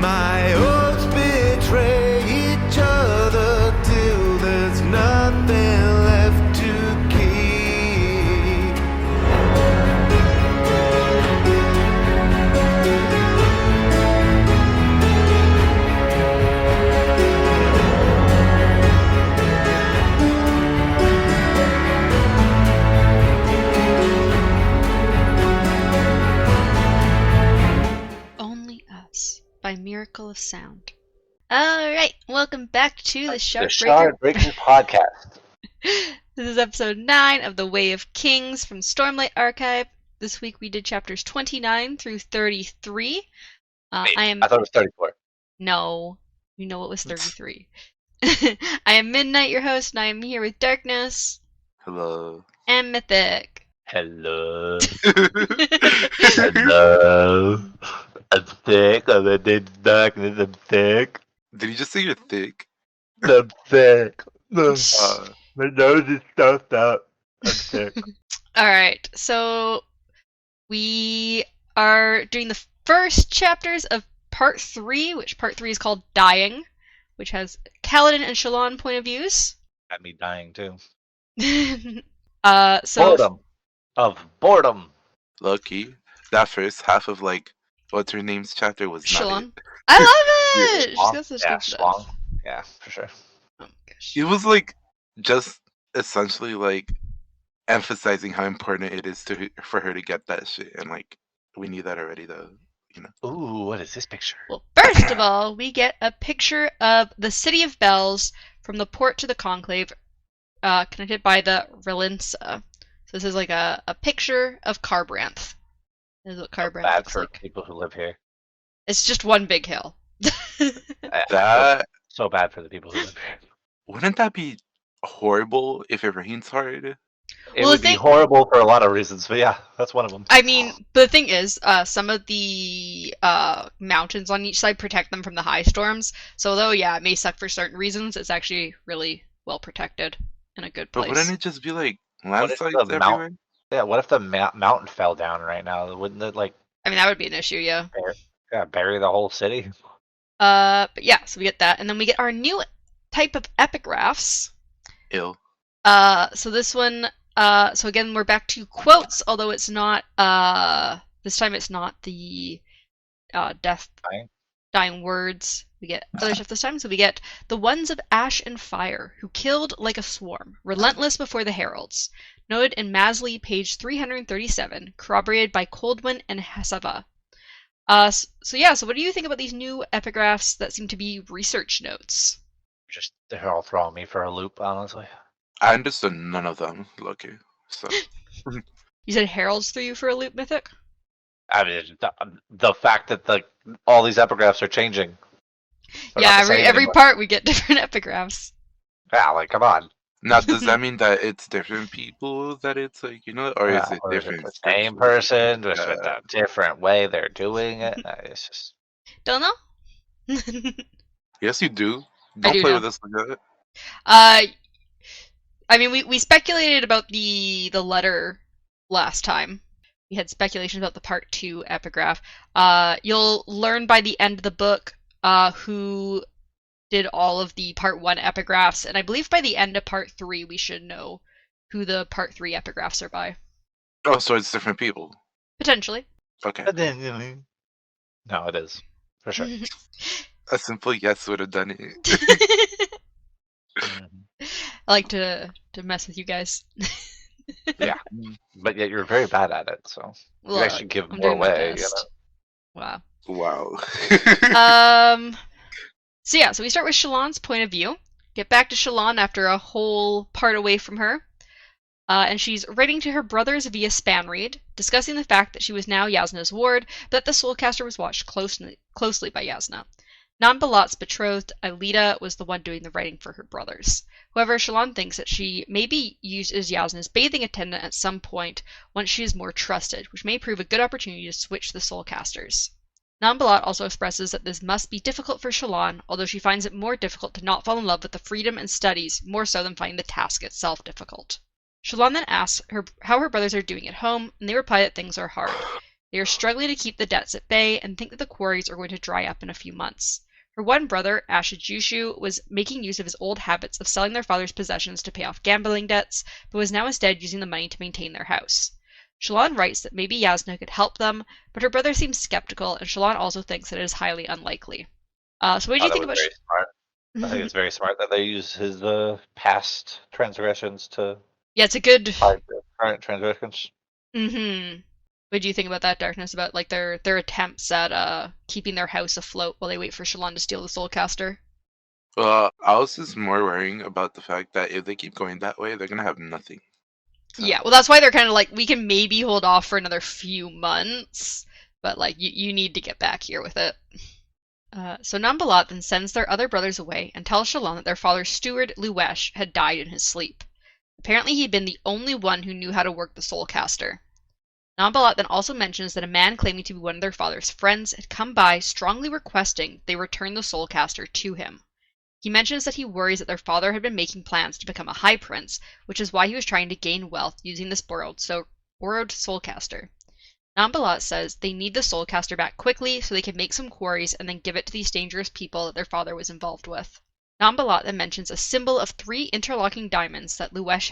My oaths betray each other till there's nothing left to keep. Only Us by Miracle of Sound. Alright, welcome back to the The Shardbreaker. Shardbreaker podcast. This is episode 9 of The Way of Kings from Stormlight Archive. This week we did chapters 29 through 33. I thought it was 34. No, you know it was 33. I am Midnight, your host, and I am here with Darkness. Hello. And Mythic. Hello. Hello. I'm thick. I'm in darkness. I'm thick. Did you just say you're thick? I'm thick. My nose is stuffed up. I'm thick. Alright, so we are doing the first chapters of part 3, which part 3 is called Dying, which has Kaladin and Shallan point of views. Got me dying too. So Boredom. Of boredom. Lucky. That first half of what's her name's chapter was not Shallan. it. I love it! She's got such Yeah, good stuff. Schlong. Yeah, for sure. Oh my gosh. It was just essentially emphasizing how important it is for her to get that shit, and we knew that already though. Ooh, what is this picture? Well, first of all, we get a picture of the City of Bells from the port to the Conclave, connected by the Relinsa. So this is like a picture of Carbranth. This is what Carbranth Bad looks for like. people who live here. It's just one big hill. That So bad for the people who live here. wouldn't that be horrible if it rains hard? It Well, would the be thing- horrible for a lot of reasons, but yeah, that's one of them. I mean, the thing is, some of the mountains on each side protect them from the high storms. So although, yeah, it may suck for certain reasons, it's actually really well protected in a good But place. wouldn't it just be What if landslides the everywhere? Yeah, what if the mountain fell down right now? Wouldn't it I mean, that would be an issue, yeah. bury the whole city? But yeah, so we get that, and then we get our new type of epigraphs. Ill. So this one, so again, we're back to quotes, although it's not, this time it's not the, dying words. We get other stuff this time, so we get the ones of ash and fire, who killed like a swarm, relentless before the heralds. Noted in Masley, page 337, corroborated by Coldwin and Hasava. So what do you think about these new epigraphs that seem to be research notes? Just they're all throwing me for a loop, honestly. I understood none of them, Lucky. So You said heralds threw you for a loop, Mythic? I mean, the fact that all these epigraphs are changing. They're Yeah, not the same every anymore. part we get different epigraphs. Yeah, come on. now does that mean that it's different people that it's or is Yeah, it or is it different the same scriptures? person, just with a different way they're doing it? It's just Don't know? Yes, you do. Don't do play know. with us like that. I mean, we speculated about the letter last time. We had speculations about the part 2 epigraph. You'll learn by the end of the book who did all of the part 1 epigraphs, and I believe by the end of part 3 we should know who the part 3 epigraphs are by. Oh, so it's different people. Potentially. Okay. no, it is for sure. A simple yes would have done it. Mhm. I like to mess with you guys. Yeah, but yet you're very bad at it, so you Look, actually give I'm more doing my away. best. Wow. Wow. So we start with Shallan's point of view. Get back to Shallan after a whole part away from her. And she's writing to her brothers via Spanreed, discussing the fact that she was now Yasna's ward, but that the Soulcaster was watched closely by Yasna. Non-Balat's betrothed, Alida, was the one doing the writing for her brothers. However, Shallan thinks that she may be used as Yasna's bathing attendant at some point once she is more trusted, which may prove a good opportunity to switch the Soulcasters. Non-Balat also expresses that this must be difficult for Shallan, although she finds it more difficult to not fall in love with the freedom and studies, more so than finding the task itself difficult. Shallan then asks her how her brothers are doing at home, and they reply that things are hard. They are struggling to keep the debts at bay and think that the quarries are going to dry up in a few months. Her one brother, Ashijushu, was making use of his old habits of selling their father's possessions to pay off gambling debts, but was now instead using the money to maintain their house. Shalon writes that maybe Yasna could help them, but her brother seems skeptical, and Shalon also thinks that it is highly unlikely. So what do you That think was about? very smart. I think it's very smart that they use his past transgressions to Yeah, it's a good. hide their current transgressions. What do you think about that, Darkness? About like their attempts at keeping their house afloat while they wait for Shalon to steal the Soulcaster? Well, I was just more worrying about the fact that if they keep going that way, they're gonna have nothing. So, Yeah, well, that's why they're kind of like, we can maybe hold off for another few months, but like you need to get back here with it. So Nambalat then sends their other brothers away and tells Shalon that their father's steward, Luwesh, had died in his sleep. Apparently he'd been the only one who knew how to work the Soulcaster. Nambalat then also mentions that a man claiming to be one of their father's friends had come by strongly requesting they return the Soulcaster to him. He mentions that he worries that their father had been making plans to become a high prince, which is why he was trying to gain wealth using this borrowed Soulcaster. Nambalat says they need the Soulcaster back quickly so they can make some quarries and then give it to these dangerous people that their father was involved with. Nambalat then mentions a symbol of 3 interlocking diamonds that Luwesh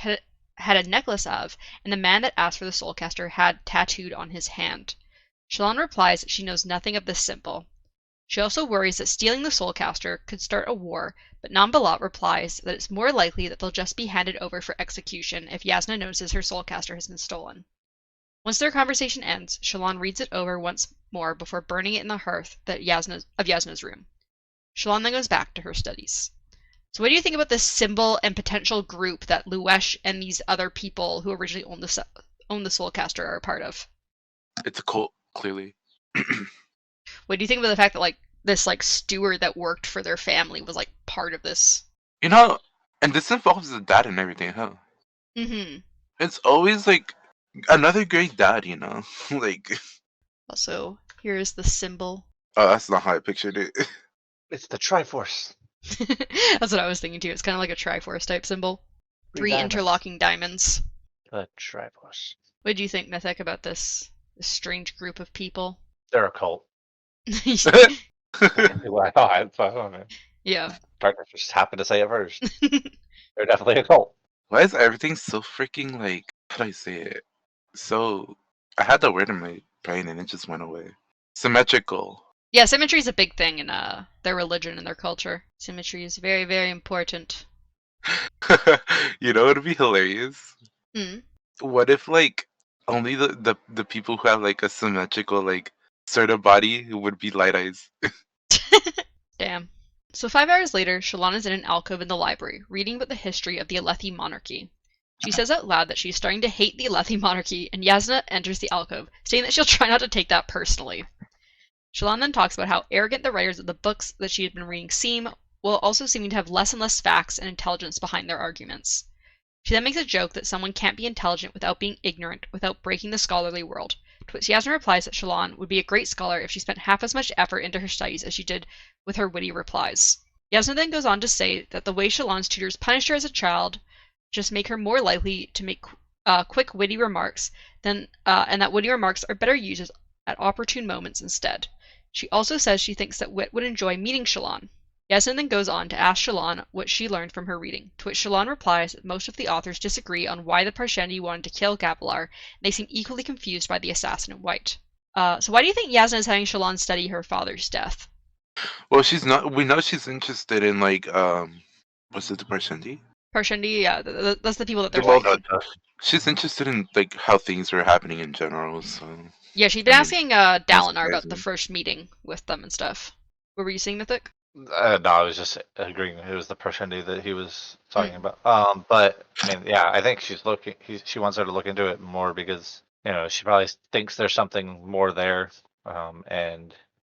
had a necklace of, and the man that asked for the Soulcaster had tattooed on his hand. Shalon replies that she knows nothing of this symbol. She also worries that stealing the Soulcaster could start a war, but Nambalat replies that it's more likely that they'll just be handed over for execution if Yasna notices her Soulcaster has been stolen. Once their conversation ends, Shalon reads it over once more before burning it in the hearth of Yasna's room. Shalon then goes back to her studies. So what do you think about this symbol and potential group that Luwesh and these other people who originally owned the Soulcaster are a part of? it's a cult, clearly. What do you think about the fact that like this like steward that worked for their family was like part of this? You know, and this involves the dad and everything, huh? Mm-hmm. It's always like another great dad, you know? Like, Also, here's the symbol. oh, that's not how I pictured it. It's the Triforce. That's what I was thinking too. It's kind of like a Triforce type symbol. 3 diamonds. interlocking diamonds. The Triforce. What do you think, Mythic, about this strange group of people? They're a cult. Yeah. Well, I don't know. Darkness just happened to say it first. They're definitely a cult. Why is everything so freaking like, how do I say it? So, I had the word in my brain and it just went away. Symmetrical. Yeah, symmetry is a big thing in their religion and their culture. Symmetry is very, very important. You know what would be hilarious? Hmm. What if like only the people who have like a symmetrical like sort of body would be light eyes? Damn. So 5 hours later, Shalon is in an alcove in the library, reading about the history of the Alethi monarchy. She says out loud that she's starting to hate the Alethi monarchy, and Yasna enters the alcove, saying that she'll try not to take that personally. Shalon then talks about how arrogant the writers of the books that she had been reading seem, while also seeming to have less and less facts and intelligence behind their arguments. She then makes a joke that someone can't be intelligent without being ignorant, without breaking the scholarly world, to which Yasna replies that Shalon would be a great scholar if she spent half as much effort into her studies as she did with her witty replies. Yasna then goes on to say that the way Shalon's tutors punished her as a child just make her more likely to make quick witty remarks and that witty remarks are better used at opportune moments instead. She also says she thinks that Wit would enjoy meeting Shalon. Yasna then goes on to ask Shalon what she learned from her reading, to which Shalon replies that most of the authors disagree on why the Parshendi wanted to kill Gavilar, and they seem equally confused by the assassin in white. So why do you think Yasna is having Shalon study her father's death? Well, she's not. We know she's interested in like what's it, the Parshendi? Parshendi, yeah, that's the people that they're Well, fighting. She's interested in like how things are happening in general. So Yeah, she'd been I mean, asking Dalinar about surprising. the first meeting with them and stuff. What were you saying, Mythic? no, I was just agreeing. It was the Parshendi that he was talking about. But I mean, yeah, I think she's looking. She wants her to look into it more because she probably thinks there's something more there, and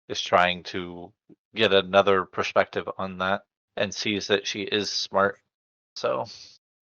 is trying to get another perspective on that, and sees that she is smart. So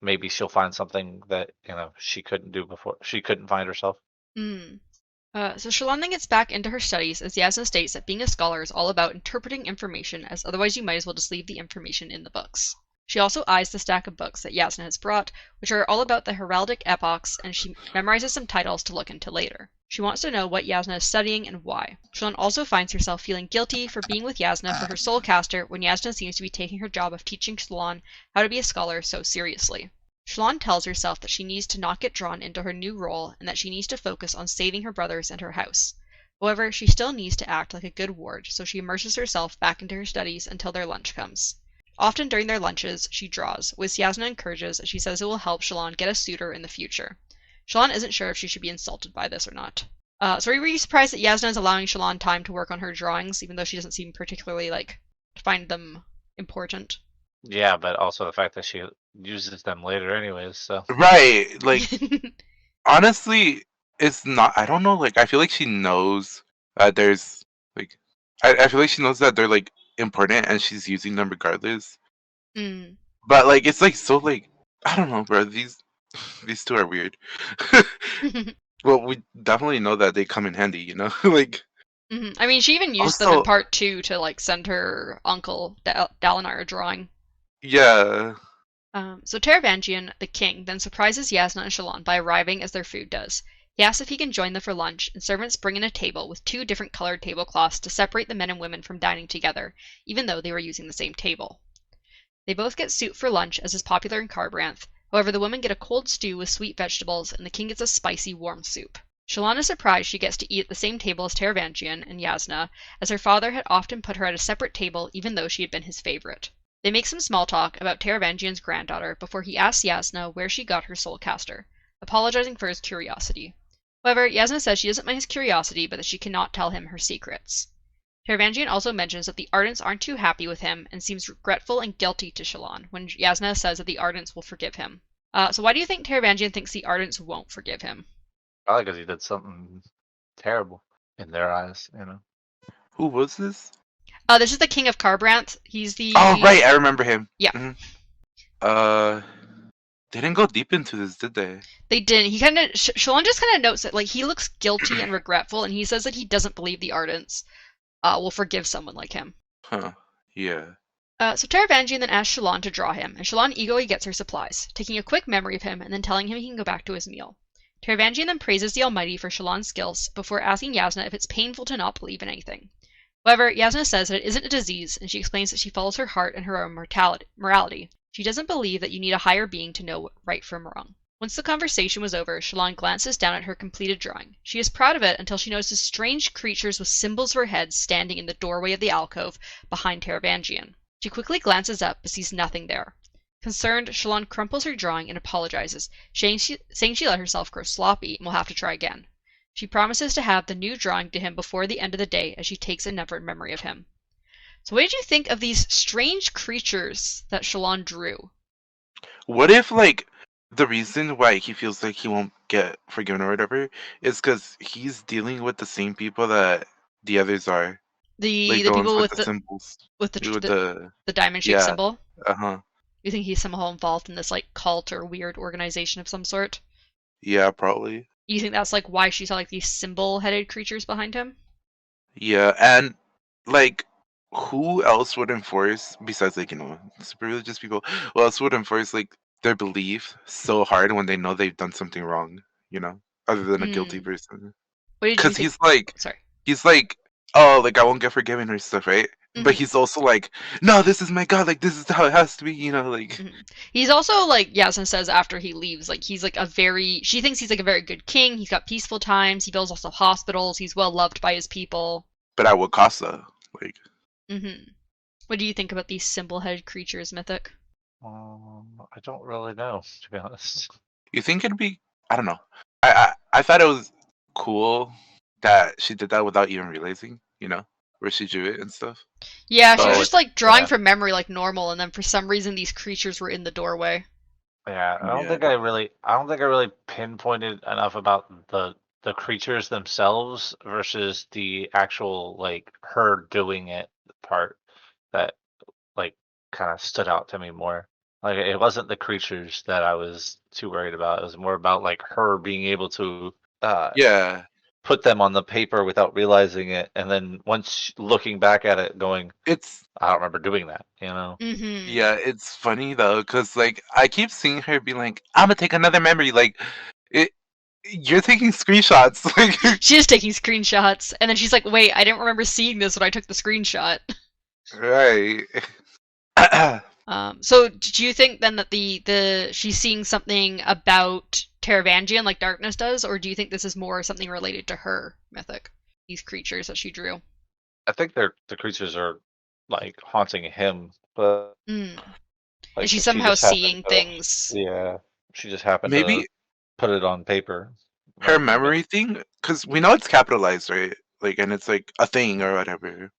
maybe she'll find something that she couldn't do before. She couldn't find herself. So Shalon then gets back into her studies as Yasna states that being a scholar is all about interpreting information, as otherwise you might as well just leave the information in the books. She also eyes the stack of books that Yasna has brought, which are all about the heraldic epochs, and she memorizes some titles to look into later. She wants to know what Yasna is studying and why. Shalon also finds herself feeling guilty for being with Yasna for her soulcaster when Yasna seems to be taking her job of teaching Shalon how to be a scholar so seriously. Shalon tells herself that she needs to not get drawn into her new role and that she needs to focus on saving her brothers and her house. However, she still needs to act like a good ward, so she immerses herself back into her studies until their lunch comes. Often during their lunches, she draws, which Yasna encourages as she says it will help Shalon get a suitor in the future. Shalon isn't sure if she should be insulted by this or not. So are you surprised that Yasna is allowing Shalon time to work on her drawings, even though she doesn't seem particularly, find them important? Yeah, but also the fact that she uses them later anyways, so. Right. Like, honestly, it's not. I don't know. Like, I feel like she knows that there's like, I feel like she knows that they're like important, and she's using them regardless. Mm. But like, it's like so like, I don't know, bro. These two are weird. Well, we definitely know that they come in handy, you know. Like, I mean, she even used them in also, part 2 to send her uncle Dalinar a drawing. yeah. So Taravangian, the king, then surprises Yasna and Shalon by arriving as their food does. He asks if he can join them for lunch, and servants bring in a table with 2 different colored tablecloths to separate the men and women from dining together, even though they were using the same table. They both get soup for lunch, as is popular in Kharbranth. However, the women get a cold stew with sweet vegetables, and the king gets a spicy, warm soup. Shalon is surprised she gets to eat at the same table as Taravangian and Yasna, as her father had often put her at a separate table even though she had been his favorite. They make some small talk about Taravangian's granddaughter before he asks Yasna where she got her soulcaster, apologizing for his curiosity. However, Yasna says she doesn't mind his curiosity, but that she cannot tell him her secrets. Taravangian also mentions that the Ardents aren't too happy with him and seems regretful and guilty to Shalon when Yasna says that the Ardents will forgive him. So why do you think Taravangian thinks the Ardents won't forgive him? Probably because he did something terrible in their eyes, you know. Who was this? This is the King of Kharbranth. He's the... Oh, right. I remember him. Yeah. Mm-hmm. They didn't go deep into this, did they? They didn't. He kind of... Shalon just kind of notes that, he looks guilty and regretful, and he says that he doesn't believe the Ardents will forgive someone like him. Huh. Yeah. So Taravangian then asks Shalon to draw him, and Shalon eagerly gets her supplies, taking a quick memory of him and then telling him he can go back to his meal. Taravangian then praises the Almighty for Shalon's skills before asking Yasna if it's painful to not believe in anything. However, Yasna says that it isn't a disease, and she explains that she follows her heart and her own morality. She doesn't believe that you need a higher being to know right from wrong. Once the conversation was over, Shalon glances down at her completed drawing. She is proud of it until she notices strange creatures with symbols for heads standing in the doorway of the alcove behind Taravangian. She quickly glances up but sees nothing there. Concerned, Shalon crumples her drawing and apologizes, saying she let herself grow sloppy and will have to try again. She promises to have the new drawing to him before the end of the day as she takes another memory of him. So what did you think of these strange creatures that Shalon drew? What if, the reason why he feels like he won't get forgiven or whatever is because he's dealing with the same people that the others are? The The ones people with with the symbols. with With the diamond-shaped yeah. symbol? Uh-huh. You think he's somehow involved in this cult or weird organization of some sort? Yeah, probably. You think that's why she saw these symbol-headed creatures behind him? Yeah, and who else would enforce besides super religious people? Who else would enforce their belief so hard when they know they've done something wrong? Other than a guilty person. What did you Because think? he's like, oh, I won't get forgiven or stuff, right? But he's also like, no, this is my God, this is how it has to be, He's also Yasna says after he leaves, she thinks he's a very good king. He's got peaceful times. He builds lots of hospitals. He's well loved by his people. But at what cost, though? What do you think about these symbol-headed creatures, Mythic? I don't really know, to be honest. You think it'd be? I don't know. I thought it was cool that she did that without even realizing, where she drew it and stuff. Yeah, she was just drawing from memory like normal, and then for some reason these creatures were in the doorway. Yeah, I don't think I really pinpointed enough about the creatures themselves versus the actual her doing it part that kind of stood out to me more. It wasn't the creatures that I was too worried about. It was more about her being able to put them on the paper without realizing it, and then once looking back at it, going, It's I don't remember doing that. You know? Mm-hmm. yeah, it's funny though, cause like I keep seeing her be like, "I'm gonna take another memory." Like, it, you're taking screenshots. Like, She is taking screenshots, and then she's like, "Wait, I didn't remember seeing this when I took the screenshot." right. So do you think then that the she's seeing something about Taravangian like Darkness does, or do you think this is more something related to her mythic, these creatures that she drew? I think the creatures are like haunting him, but Mm. like And she's she somehow just happened seeing to, things. yeah, she just happened to Maybe put it on paper. her Like, I mean, memory thing, cause we know it's capitalized, right? Like, and it's like a thing or whatever.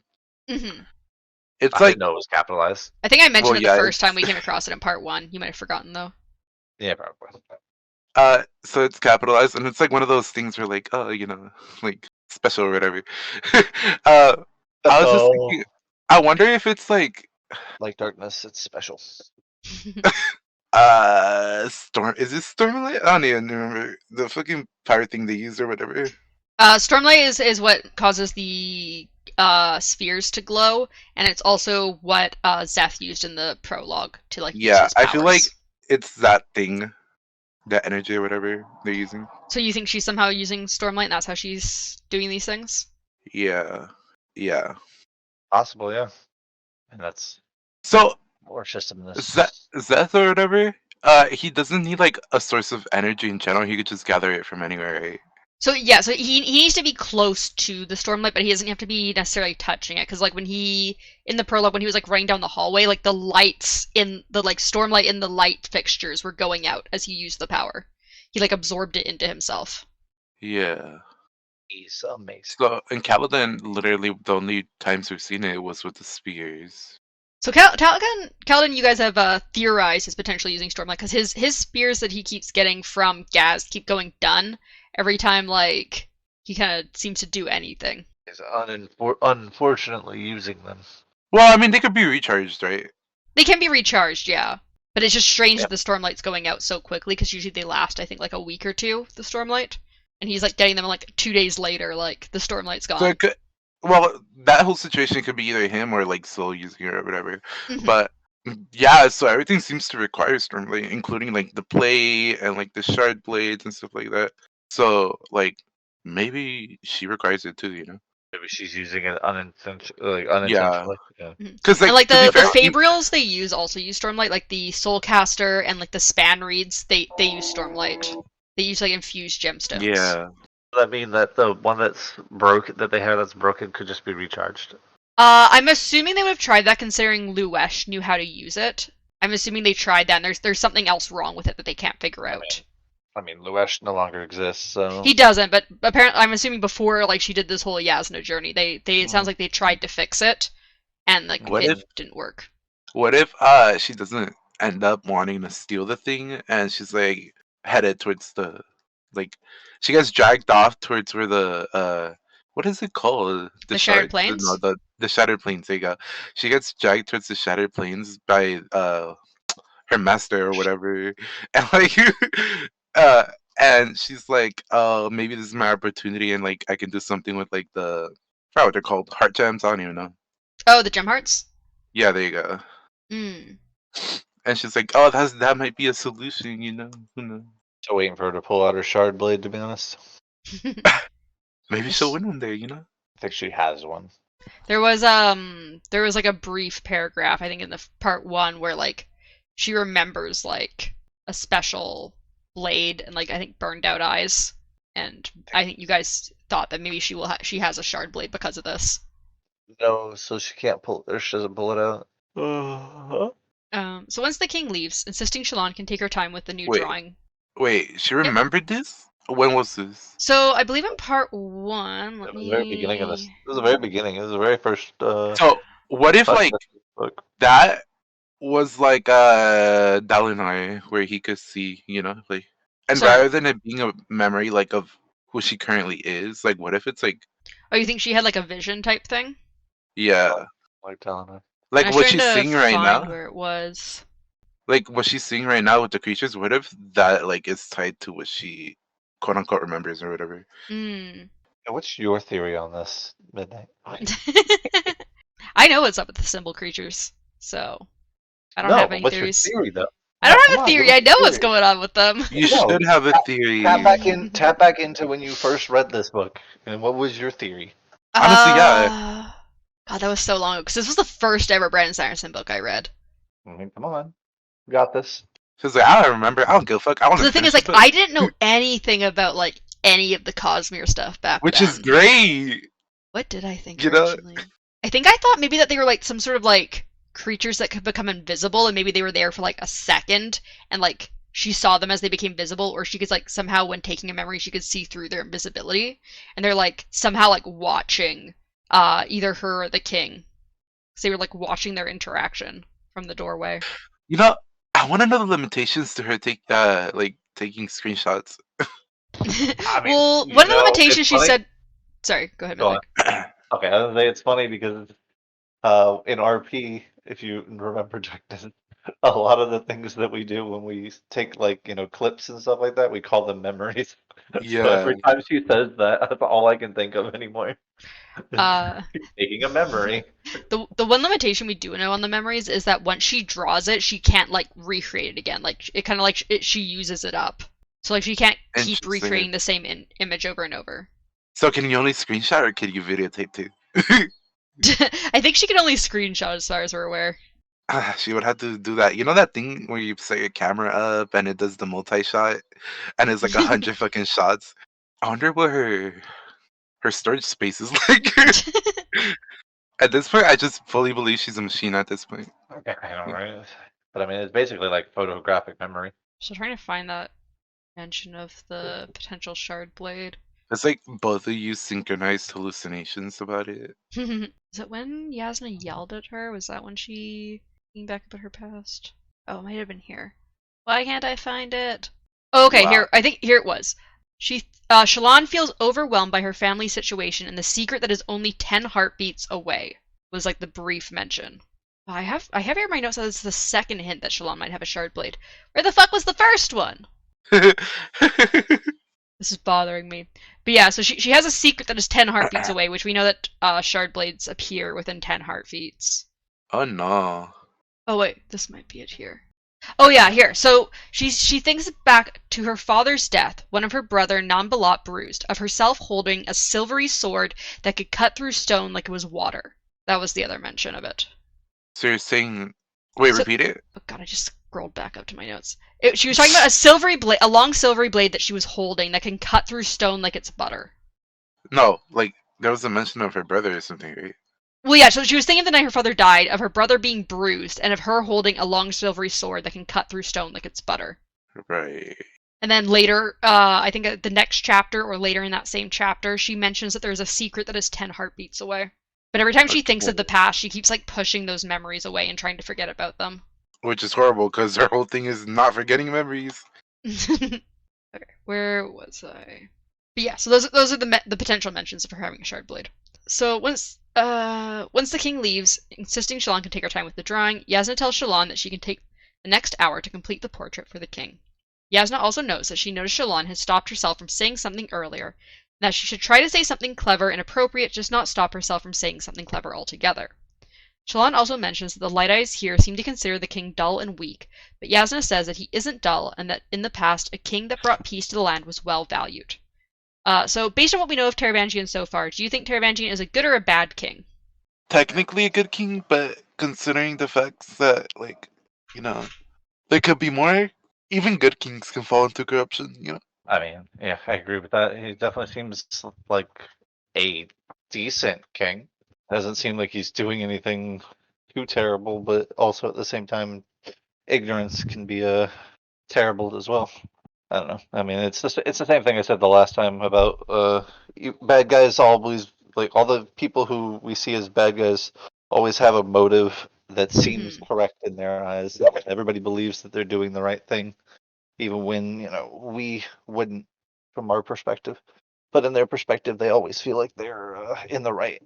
Hmm. It's I didn't like, know it was capitalized. I think I mentioned well, it the yeah, first time it's we came across it in part 1. You might have forgotten though. Yeah, probably. so it's capitalized, and it's like one of those things where like, oh, like special or whatever. uh, I was just Oh, thinking, I wonder if it's like darkness, it's special. storm. Is it Stormlight? I don't even remember the fucking power thing they use or whatever. Stormlight is what causes the spheres to glow, and it's also what Zeth used in the prologue to like use Yeah, his I feel like powers. it's that thing, that energy or whatever they're using. So you think she's somehow using Stormlight, and that's how she's doing these things? Yeah, yeah. Possible, yeah. And that's So more system Zeth, this. Zeth or whatever, he doesn't need like a source of energy in general. He could just gather it from anywhere, right? So yeah, so he needs to be close to the Stormlight, but he doesn't have to be necessarily touching it. Because like when he in the prologue, when he was like running down the hallway, like the lights in the like Stormlight in the light fixtures were going out as he used the power. He like absorbed it into himself. Yeah. He's amazing. So in Kaladin, literally the only times we've seen it was with the spears. So Kaladin, you guys have theorized is potentially using Stormlight because his spears that he keeps getting from Gaz keep going done every time like he kind of seems to do anything. He's unfortunately using them. Well, I mean, they could be recharged, right? They can be recharged, yeah. But it's just strange Yep. that the Stormlight's going out so quickly because usually they last, I think, like a week or two, the Stormlight. And he's like getting them like 2 days later, like the Stormlight's So gone. it could, well, that whole situation could be either him or like Soul using it or whatever. Mhm. But yeah, so everything seems to require Stormlight, including like the play and like the shard blades and stuff like that. So like maybe she requires it too, Maybe she's using it unintentionally. Yeah, Mhm. because And like to be the fair, Fabrials they use also use Stormlight, like the Soulcaster and like the Spanreeds, they use Stormlight. They use like infused gemstones. yeah, Does that mean that the one that they have that's broken could just be recharged? I'm assuming they would have tried that considering Luesh knew how to use it. I'm assuming they tried that and there's something else wrong with it that they can't figure out. I mean, Luesh no longer exists, so He doesn't, but apparently I'm assuming before like she did this whole Yasna journey, they it sounds like they tried to fix it and like What it if- didn't work. what if she doesn't end up wanting to steal the thing and she's like headed towards the like she gets dragged off towards where the what is it called? The Shattered shard? Plains? No, the Shattered Plains, there you go. She gets dragged towards the Shattered Plains by her master or whatever. And like uh and she's like, oh, maybe this is my opportunity and like I can do something with like I forgot what they're called, heart gems, I don't even know. Oh, the gem hearts? Yeah, there you go. Mm. And she's like, oh, that might be a solution, Who knows? still waiting for her to pull out her shard blade. To be honest, Maybe she'll win one day, I think she has one. There was like a brief paragraph I think in the part 1 where like she remembers like a special blade and like I think burned out eyes, and I think you guys thought that maybe she has a shard blade because of this. No, so she can't pull, or she doesn't pull it out. So once the king leaves, insisting Shallan can take her time with the new Wait. drawing. Wait, she remembered this? When was this? So I believe in part 1, It was the very beginning of this. It was the very beginning. It was the very first. So what if like book. that was like Dalinar, where he could see, like, and Sorry. rather than it being a memory like of who she currently is, like what if it's like, Oh, you think she had like a vision type thing? yeah, Like telling her. like I was what trying she's to seeing right find now, where it was. like what she's seeing right now with the creatures, what if that like is tied to what she quote unquote remembers or whatever? Mm. What's your theory on this, Midnight? I know what's up with the symbol creatures, so I don't No, have but any what's your theories. theory though? I No, don't come have a on, give theory. us I a know what's theory. going on with them. You No, should have a tap theory. tap back into when you first read this book, and what was your theory? Honestly, yeah. God, that was so long ago because this was the first ever Brandon Sanderson book I read. I mean, come on, you got this. She's like, I don't remember. I don't give a fuck. I want So to the thing finish is, this like, book. I didn't know anything about like any of the Cosmere stuff back Which then. is great. What did I think You know? originally? I think I thought maybe that they were like some sort of like creatures that could become invisible, and maybe they were there for like a second, and like she saw them as they became visible, or she could like somehow when taking a memory she could see through their invisibility, and they're like somehow like watching either her or the king. So they were like watching their interaction from the doorway. You know, I want to know the limitations to her taking screenshots. I mean, Well, you one of the know, limitations it's she funny. said. Sorry, go ahead, Go on. Midnight. Okay, I was gonna say it's funny because in RP, if you remember, Jackson, a lot of the things that we do when we take like clips and stuff like that, we call them memories. So Yeah. every time she says that, that's all I can think of anymore. Uh, Taking a memory. the one limitation we do know on the memories is that once she draws it, she can't like recreate it again. Like it kind of like she uses it up. So like she can't keep Interesting. recreating the same image over and over. So can you only screenshot or can you videotape too? I think she can only screenshot as far as we're aware. She would have to do that. You know that thing where you set your camera up and it does the multi-shot and it's like 100 fucking shots? I wonder what her storage space is like. At this point, I just fully believe she's a machine at this point. Okay, I know, right? But I mean, it's basically like photographic memory. So trying to find that mention of the potential shard blade. It's like both of you synchronized hallucinations about it. Is it when Yasna yelled at her? Was that when she came back about her past? Oh, it might have been here. Why can't I find it? Oh, okay, Wow. here. I think here it was. Shallan feels overwhelmed by her family's situation and the secret that is only 10 heartbeats away. Was like the brief mention. I have here in my notes that it's the second hint that Shallan might have a shard blade. Where the fuck was the first one? This is bothering me. But yeah, so she has a secret that is 10 heartbeats away, which we know that shard blades appear within 10 heartbeats. Oh no. Oh wait, this might be it here. Oh yeah, here. So she thinks back to her father's death, one of her brother Nambalat bruised, of herself holding a silvery sword that could cut through stone like it was water. That was the other mention of it. So you're saying, wait, So- repeat it? Oh god, I just scrolled back up to my notes. She was talking about a long silvery blade that she was holding that can cut through stone like it's butter. No, like there was a mention of her brother or something, right? Well, yeah, so she was thinking of the night her father died, of her brother being bruised, and of her holding a long silvery sword that can cut through stone like it's butter. Right. And then later, I think the next chapter, or later in that same chapter, she mentions that there's a secret that is 10 heartbeats away. But every time she thinks of the past, she keeps like pushing those memories away and trying to forget about them. Which is horrible because her whole thing is not forgetting memories. Okay, where was I? But yeah, so those are the potential mentions of her having a shard blade. So once the king leaves, insisting Shallan can take her time with the drawing, Yasna tells Shallan that she can take the next hour to complete the portrait for the king. Yasna also knows that she noticed Shallan had stopped herself from saying something earlier, and that she should try to say something clever and appropriate, just not stop herself from saying something clever altogether. Shallan also mentions that the Light Eyes here seem to consider the king dull and weak, but Yasna says that he isn't dull, and that in the past, a king that brought peace to the land was well valued. So based on what we know of Taravangian so far, do you think Taravangian is a good or a bad king? Technically a good king, but considering the facts that, like, you know, there could be more, even good kings can fall into corruption, you know? I mean, yeah, I agree with that. He definitely seems like a decent king. Doesn't seem like he's doing anything too terrible, but also at the same time, ignorance can be terrible as well. I don't know. I mean, it's the same thing I said the last time about bad guys always, like, all the people who we see as bad guys always have a motive that seems correct in their eyes. Everybody believes that they're doing the right thing, even when we wouldn't from our perspective. But in their perspective, they always feel like they're in the right,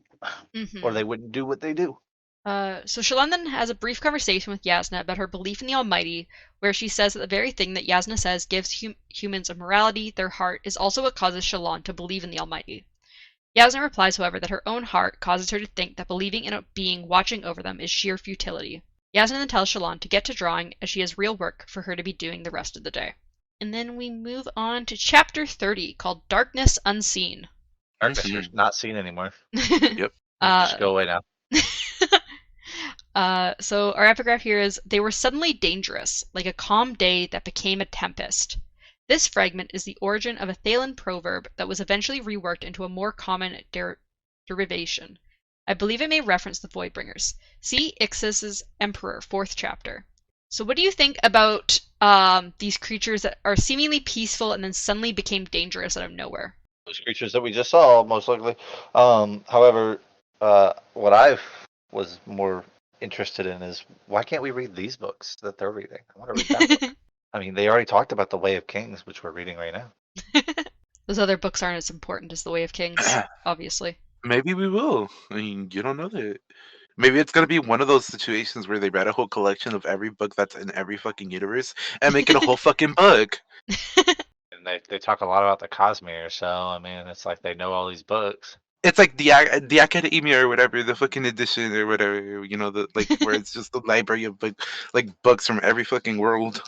or they wouldn't do what they do. So Shallan then has a brief conversation with Yasna about her belief in the Almighty, where she says that the very thing that Yasna says gives humans a morality, their heart, is also what causes Shallan to believe in the Almighty. Yasna replies, however, that her own heart causes her to think that believing in a being watching over them is sheer futility. Yasna then tells Shallan to get to drawing, as she has real work for her to be doing the rest of the day. And then we move on to chapter 30, called Darkness Unseen. Darkness, you're not seen anymore. Yep. You just go away now. So our epigraph here is, they were suddenly dangerous, like a calm day that became a tempest. This fragment is the origin of a Thalian proverb that was eventually reworked into a more common derivation. I believe it may reference the Voidbringers. See Ixis's Emperor, 4th chapter. So what do you think about these creatures that are seemingly peaceful and then suddenly became dangerous out of nowhere? Those creatures that we just saw, most likely. However, what I was more interested in is, why can't we read these books that they're reading? I want to read that book. I mean, they already talked about the Way of Kings, which we're reading right now. Those other books aren't as important as the Way of Kings, obviously. Maybe we will. I mean, you don't know that. Maybe it's gonna be one of those situations where they read a whole collection of every book that's in every fucking universe and make it a whole fucking book. And they talk a lot about the Cosmere, so I mean, it's like they know all these books. It's like the Academia or whatever, the fucking edition or whatever, you know, the like where it's just the library of like books from every fucking world.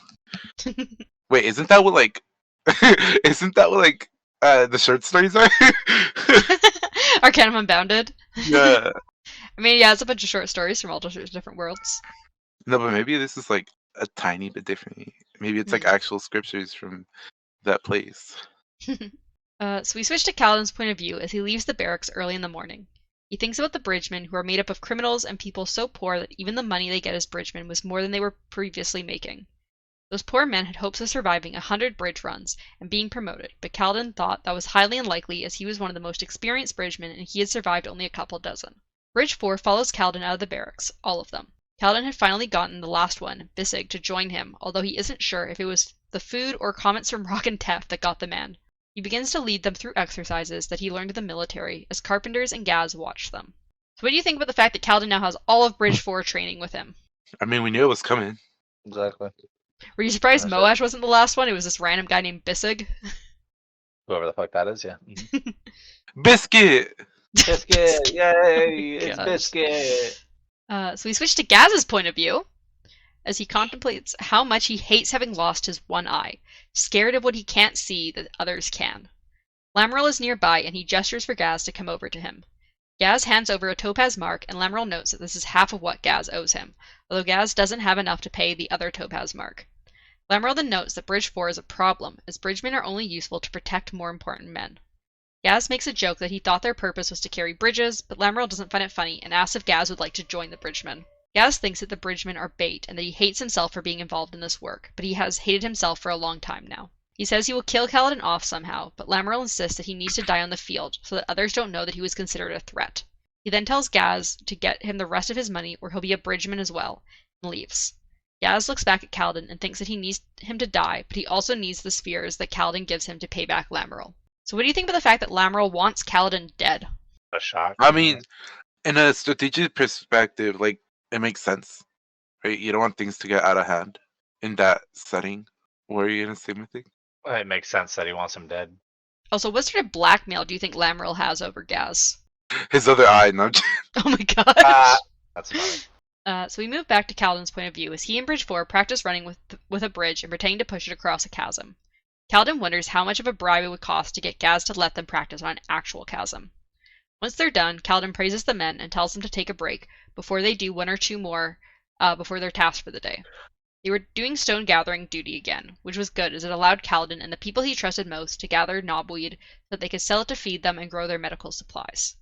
Wait, isn't that what like the short stories are? Arcanum Unbounded. Yeah. I mean, yeah, it's a bunch of short stories from all different worlds. No, but maybe this is like a tiny bit different. Maybe it's like actual scriptures from that place. So we switch to Kaladin's point of view as he leaves the barracks early in the morning. He thinks about the bridgemen, who are made up of criminals and people so poor that even the money they get as bridgemen was more than they were previously making. Those poor men had hopes of surviving 100 bridge runs and being promoted, but Kaladin thought that was highly unlikely, as he was one of the most experienced bridgemen and he had survived only a couple dozen. Bridge 4 follows Kaladin out of the barracks, all of them. Kaladin had finally gotten the last one, Bisig, to join him, although he isn't sure if it was the food or comments from Rock and Tef that got the man. He begins to lead them through exercises that he learned in the military, as carpenters and Gaz watch them. So what do you think about the fact that Kaladin now has all of Bridge 4 training with him? I mean, we knew it was coming. Exactly. Were you surprised That's Moash wasn't the last one? It was this random guy named Bisig? Whoever the fuck that is, yeah. Biscuit! Biscuit! Yay! It's Gosh. Biscuit! So we switch to Gaz's point of view, as he contemplates how much he hates having lost his one eye, scared of what he can't see that others can. Lamoral is nearby, and he gestures for Gaz to come over to him. Gaz hands over a topaz mark, and Lamoral notes that this is half of what Gaz owes him, although Gaz doesn't have enough to pay the other topaz mark. Lamoral then notes that Bridge 4 is a problem, as bridgemen are only useful to protect more important men. Gaz makes a joke that he thought their purpose was to carry bridges, but Lamoral doesn't find it funny and asks if Gaz would like to join the bridgemen. Gaz thinks that the bridgemen are bait and that he hates himself for being involved in this work, but he has hated himself for a long time now. He says he will kill Kaladin off somehow, but Lamoral insists that he needs to die on the field so that others don't know that he was considered a threat. He then tells Gaz to get him the rest of his money or he'll be a bridgeman as well, and leaves. Gaz looks back at Kaladin and thinks that he needs him to die, but he also needs the spheres that Kaladin gives him to pay back Lamoral. So what do you think about the fact that Lamoral wants Kaladin dead? A shock. I mean, in a strategic perspective, like, it makes sense, right? You don't want things to get out of hand in that setting. What are you gonna say, Mythic? Well, it makes sense that he wants him dead. Also, what sort of blackmail do you think Lamoral has over Gaz? His other eye, no. Oh my gosh! That's funny. So we move back to Kaladin's point of view as he and Bridge 4 practice running with a bridge and pretending to push it across a chasm. Kaladin wonders how much of a bribe it would cost to get Gaz to let them practice on an actual chasm. Once they're done, Kaladin praises the men and tells them to take a break before they do one or two more before they're tasked for the day. They were doing stone gathering duty again, which was good as it allowed Kaladin and the people he trusted most to gather knobweed so that they could sell it to feed them and grow their medical supplies.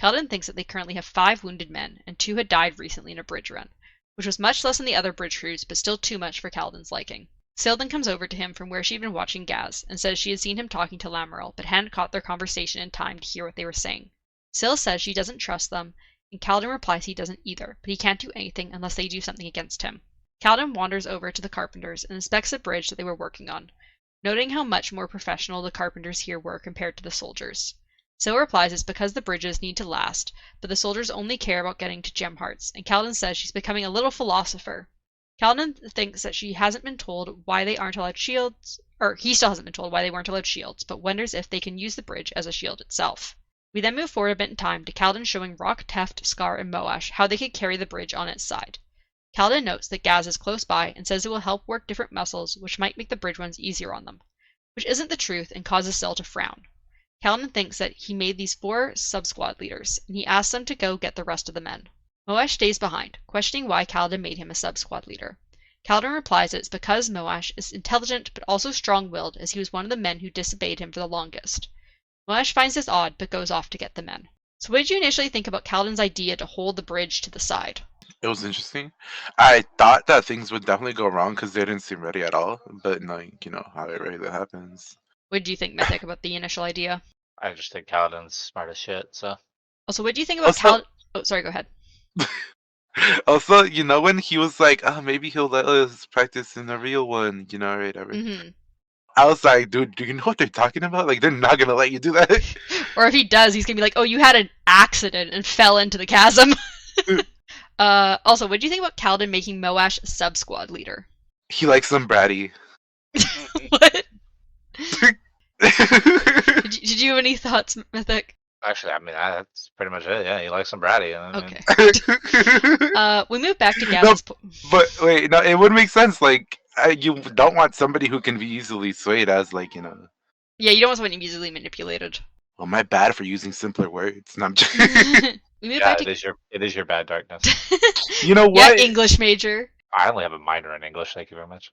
Kaladin thinks that they currently have 5 wounded men, and 2 had died recently in a bridge run, which was much less than the other bridge crews, but still too much for Kaladin's liking. Syl then comes over to him from where she'd been watching Gaz, and says she had seen him talking to Lamoral, but hadn't caught their conversation in time to hear what they were saying. Syl says she doesn't trust them, and Kaladin replies he doesn't either, but he can't do anything unless they do something against him. Kaladin wanders over to the carpenters and inspects the bridge that they were working on, noting how much more professional the carpenters here were compared to the soldiers. Syl replies it's because the bridges need to last, but the soldiers only care about getting to gem hearts, and Kaladin says she's becoming a little philosopher. Kaladin thinks that she hasn't been told why they aren't allowed shields, or he still hasn't been told why they weren't allowed shields, but wonders if they can use the bridge as a shield itself. We then move forward a bit in time to Kaladin showing Rock, Teft, Scar, and Moash how they could carry the bridge on its side. Kaladin notes that Gaz is close by and says it will help work different muscles which might make the bridge ones easier on them, which isn't the truth and causes Syl to frown. Kaladin thinks that he made these 4 sub-squad leaders, and he asks them to go get the rest of the men. Moash stays behind, questioning why Kaladin made him a sub-squad leader. Kaladin replies that it's because Moash is intelligent but also strong-willed, as he was one of the men who disobeyed him for the longest. Moash finds this odd but goes off to get the men. So what did you initially think about Kaladin's idea to hold the bridge to the side? It was interesting. I thought that things would definitely go wrong because they didn't seem ready at all. But like, how it really happens. What did you think, Mythic, about the initial idea? I just think Kaladin's smart as shit. So Also, what do you think about Also- Kaladin? Oh, sorry, go ahead. Also, when he was like, oh, maybe he'll let us practice in the real one, right? Mm-hmm. I was like, dude, do you know what they're talking about? Like, they're not gonna let you do that. Or if he does, he's gonna be like, "Oh, you had an accident and fell into the chasm." Also, what do you think about Kaladin making Moash sub-squad leader? He likes them bratty. What? Did you have any thoughts, Mythic? actually, I mean, that's pretty much it. Yeah, he likes some bratty. I mean, Okay. We move back to Gaz's. But wait, no, it would make sense. Like, you don't want somebody who can be easily swayed as, like, Yeah, you don't want someone easily manipulated. Well, my bad for using simpler words. No, I'm We move yeah, back it is your bad darkness. You know Yeah, what? English major. I only have a minor in English. Thank you very much.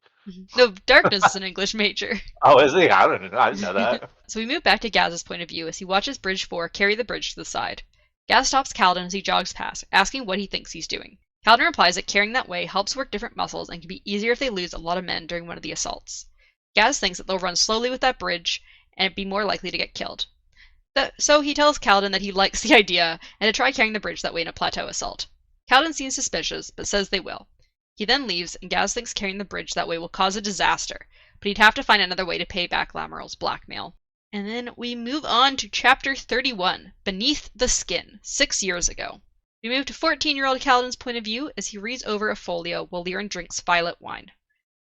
No, darkness is an English major. Oh, is he? I didn't know that. So we move back to Gaz's point of view as he watches Bridge 4 carry the bridge to the side. Gaz stops Kaladin as he jogs past, asking what he thinks he's doing. Kaladin replies that carrying that way helps work different muscles and can be easier if they lose a lot of men during one of the assaults. Gaz thinks that they'll run slowly with that bridge and be more likely to get killed. So he tells Kaladin that he likes the idea and to try carrying the bridge that way in a plateau assault. Kaladin seems suspicious, but says they will. He then leaves, and Gaz thinks carrying the bridge that way will cause a disaster, but he'd have to find another way to pay back Lameral's blackmail. And then we move on to Chapter 31, Beneath the Skin, 6 years ago. We move to 14-year-old Kaladin's point of view as he reads over a folio while Liren drinks violet wine.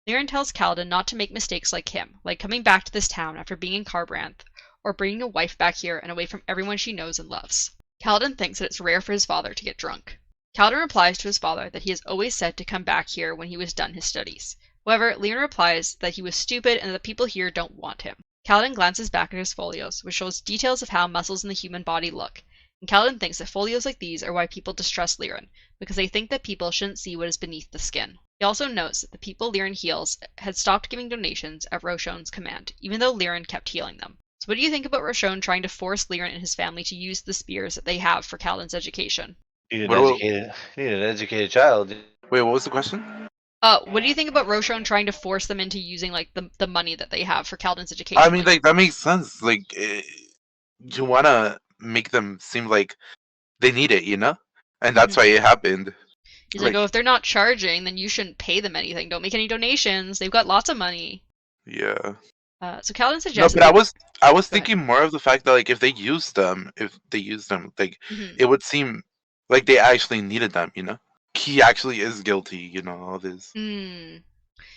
Liren tells Kaladin not to make mistakes like him, like coming back to this town after being in Kharbranth, or bringing a wife back here and away from everyone she knows and loves. Kaladin thinks that it's rare for his father to get drunk. Kaladin replies to his father that he has always said to come back here when he was done his studies. However, Liren replies that he was stupid and that the people here don't want him. Kaladin glances back at his folios, which shows details of how muscles in the human body look, and Kaladin thinks that folios like these are why people distrust Liren, because they think that people shouldn't see what is beneath the skin. He also notes that the people Liren heals had stopped giving donations at Roshon's command, even though Liren kept healing them. So what do you think about Roshon trying to force Liren and his family to use the spears that they have for Kaladin's education? You need an educated child. Wait, what was the question? What do you think about Roshon trying to force them into using like the money that they have for Kaladin's education? I mean, like, that makes sense. Like, you want to make them seem like they need it, And that's why it happened. He's like, oh, if they're not charging, then you shouldn't pay them anything. Don't make any donations. They've got lots of money. Yeah. So Kaladin suggests. No, but I was Go ahead. thinking more of the fact that, like, if they used them, like, Mhm. it would seem like they actually needed them, He actually is guilty, all this. You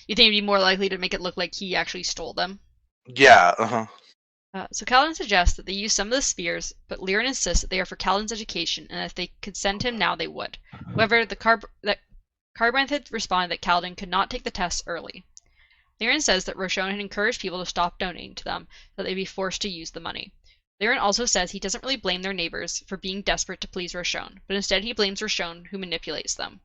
think it'd be more likely to make it look like he actually stole them? Yeah, uh-huh. So Kaladin suggests that they use some of the spears, but Liren insists that they are for Kaladin's education, and if they could send him now, they would. However, Kharbranth had responded that Kaladin could not take the tests early. Liren says that Roshon had encouraged people to stop donating to them, that they'd be forced to use the money. Liren also says he doesn't really blame their neighbors for being desperate to please Roshon, but instead he blames Roshon, who manipulates them.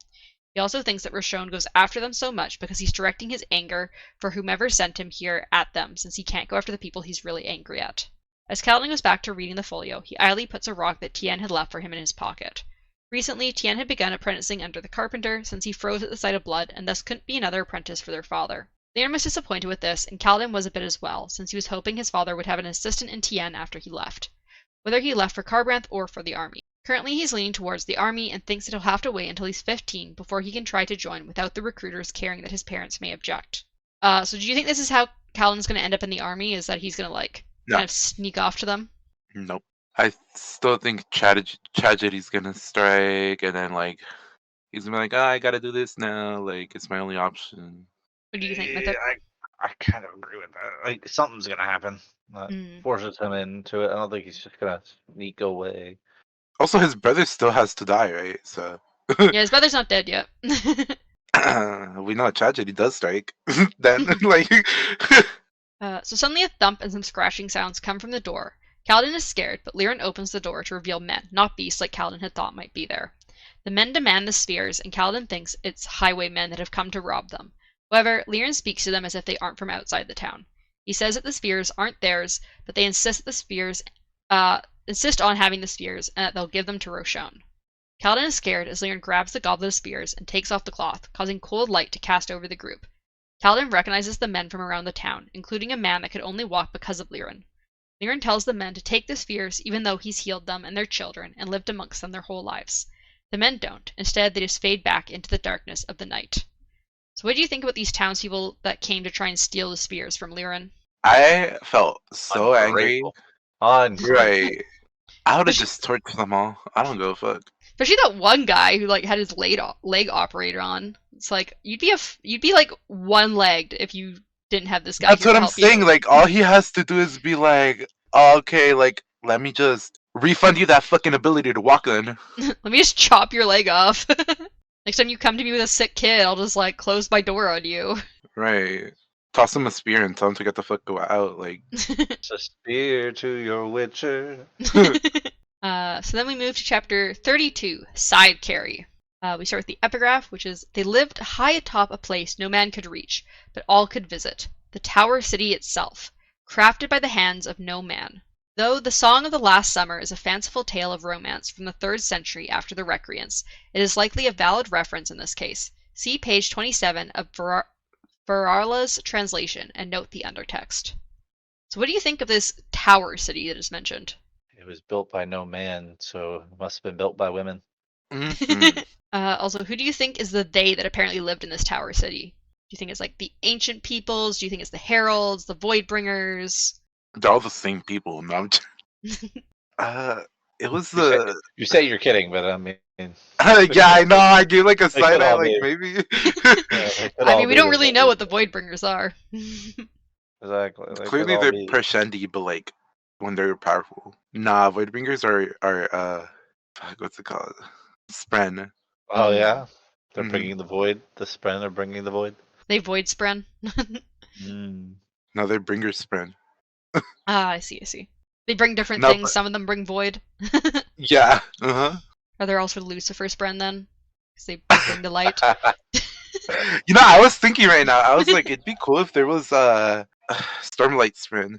He also thinks that Roshon goes after them so much because he's directing his anger for whomever sent him here at them, since he can't go after the people he's really angry at. As Kaladin goes back to reading the folio, he idly puts a rock that Tien had left for him in his pocket. Recently, Tien had begun apprenticing under the carpenter since he froze at the sight of blood and thus couldn't be another apprentice for their father. Liren was disappointed with this, and Kaladin was a bit as well, since he was hoping his father would have an assistant in Tien after he left, whether he left for Kharbranth or for the army. Currently, he's leaning towards the army and thinks that he'll have to wait until he's 15 before he can try to join without the recruiters caring that his parents may object. So do you think this is how Kaladin's going to end up in the army? Is that he's going to No. kind of sneak off to them? Nope. I still think tragedy's gonna strike, and then he's gonna be like, I gotta do this now. Like, it's my only option. What do you think, Mythic? I kind of agree with that. Like something's gonna happen that forces him into it. I don't think he's just gonna sneak away. Also, his brother still has to die, right? So Yeah, his brother's not dead yet. we know a tragedy does strike. Then, like, So suddenly a thump and some scratching sounds come from the door. Kaladin is scared, but Liren opens the door to reveal men, not beasts like Kaladin had thought might be there. The men demand the spheres, and Kaladin thinks it's highwaymen that have come to rob them. However, Liren speaks to them as if they aren't from outside the town. He says that the spheres aren't theirs, but they insist that the spheres insist on having the spheres, and that they'll give them to Roshon. Kaladin is scared as Liren grabs the goblet of spheres and takes off the cloth, causing cold light to cast over the group. Kaladin recognizes the men from around the town, including a man that could only walk because of Liren. Liren tells the men to take the spheres even though he's healed them and their children and lived amongst them their whole lives. The men don't. Instead, they just fade back into the darkness of the night. So what do you think about these townspeople that came to try and steal the spheres from Liren? I felt so angry. Ungrateful. Right. I would have just torched them all. I don't give a fuck. Especially that one guy who like had his leg operated on. It's like you'd be like one-legged if you didn't have this guy. That's here what to I'm help saying. you. Like, all he has to do is be like, oh, okay, like, let me just refund you that fucking ability to walk then. Let me just chop your leg off. Next time you come to me with a sick kid, I'll just like close my door on you. Right. Toss him a spear and tell him to get the fuck out. Like, It's a spear to your witcher. So then we move to chapter 32, Side Carry. We start with the epigraph, which is, they lived high atop a place no man could reach, but all could visit, the Tower City itself, crafted by the hands of no man. Though the Song of the Last Summer is a fanciful tale of romance from the 3rd century after the Recreants, it is likely a valid reference in this case. See page 27 of Varala's translation and note the undertext. So what do you think of this Tower City that is mentioned? It was built by no man, so it must have been built by women. mhm. Also, who do you think is the they that apparently lived in this Tower City? Do you think it's like the ancient peoples? Do you think it's the heralds, the Voidbringers? They're all the same people. No, I'm it was You say, the. you say you're kidding, but I mean, Yeah, I know. I gave like a They side could eye, all like be. maybe. yeah, they could I all mean, we be don't the really same. know what the Voidbringers are. Exactly. They could Clearly, all they're be. Pershendi, but like when they're powerful. Nah, Voidbringers are fuck, what's it called? Spren. Oh yeah, they're Mhm. bringing the void. The Spren are bringing the void. They void spren. No, they're bringer Spren. I see. They bring different No, things. but Some of them bring void. yeah. Uh Are there also Lucifer spren then? Because they bring the light. huh. You know, I was thinking right now. I was like, it'd be cool if there was Stormlight Spren.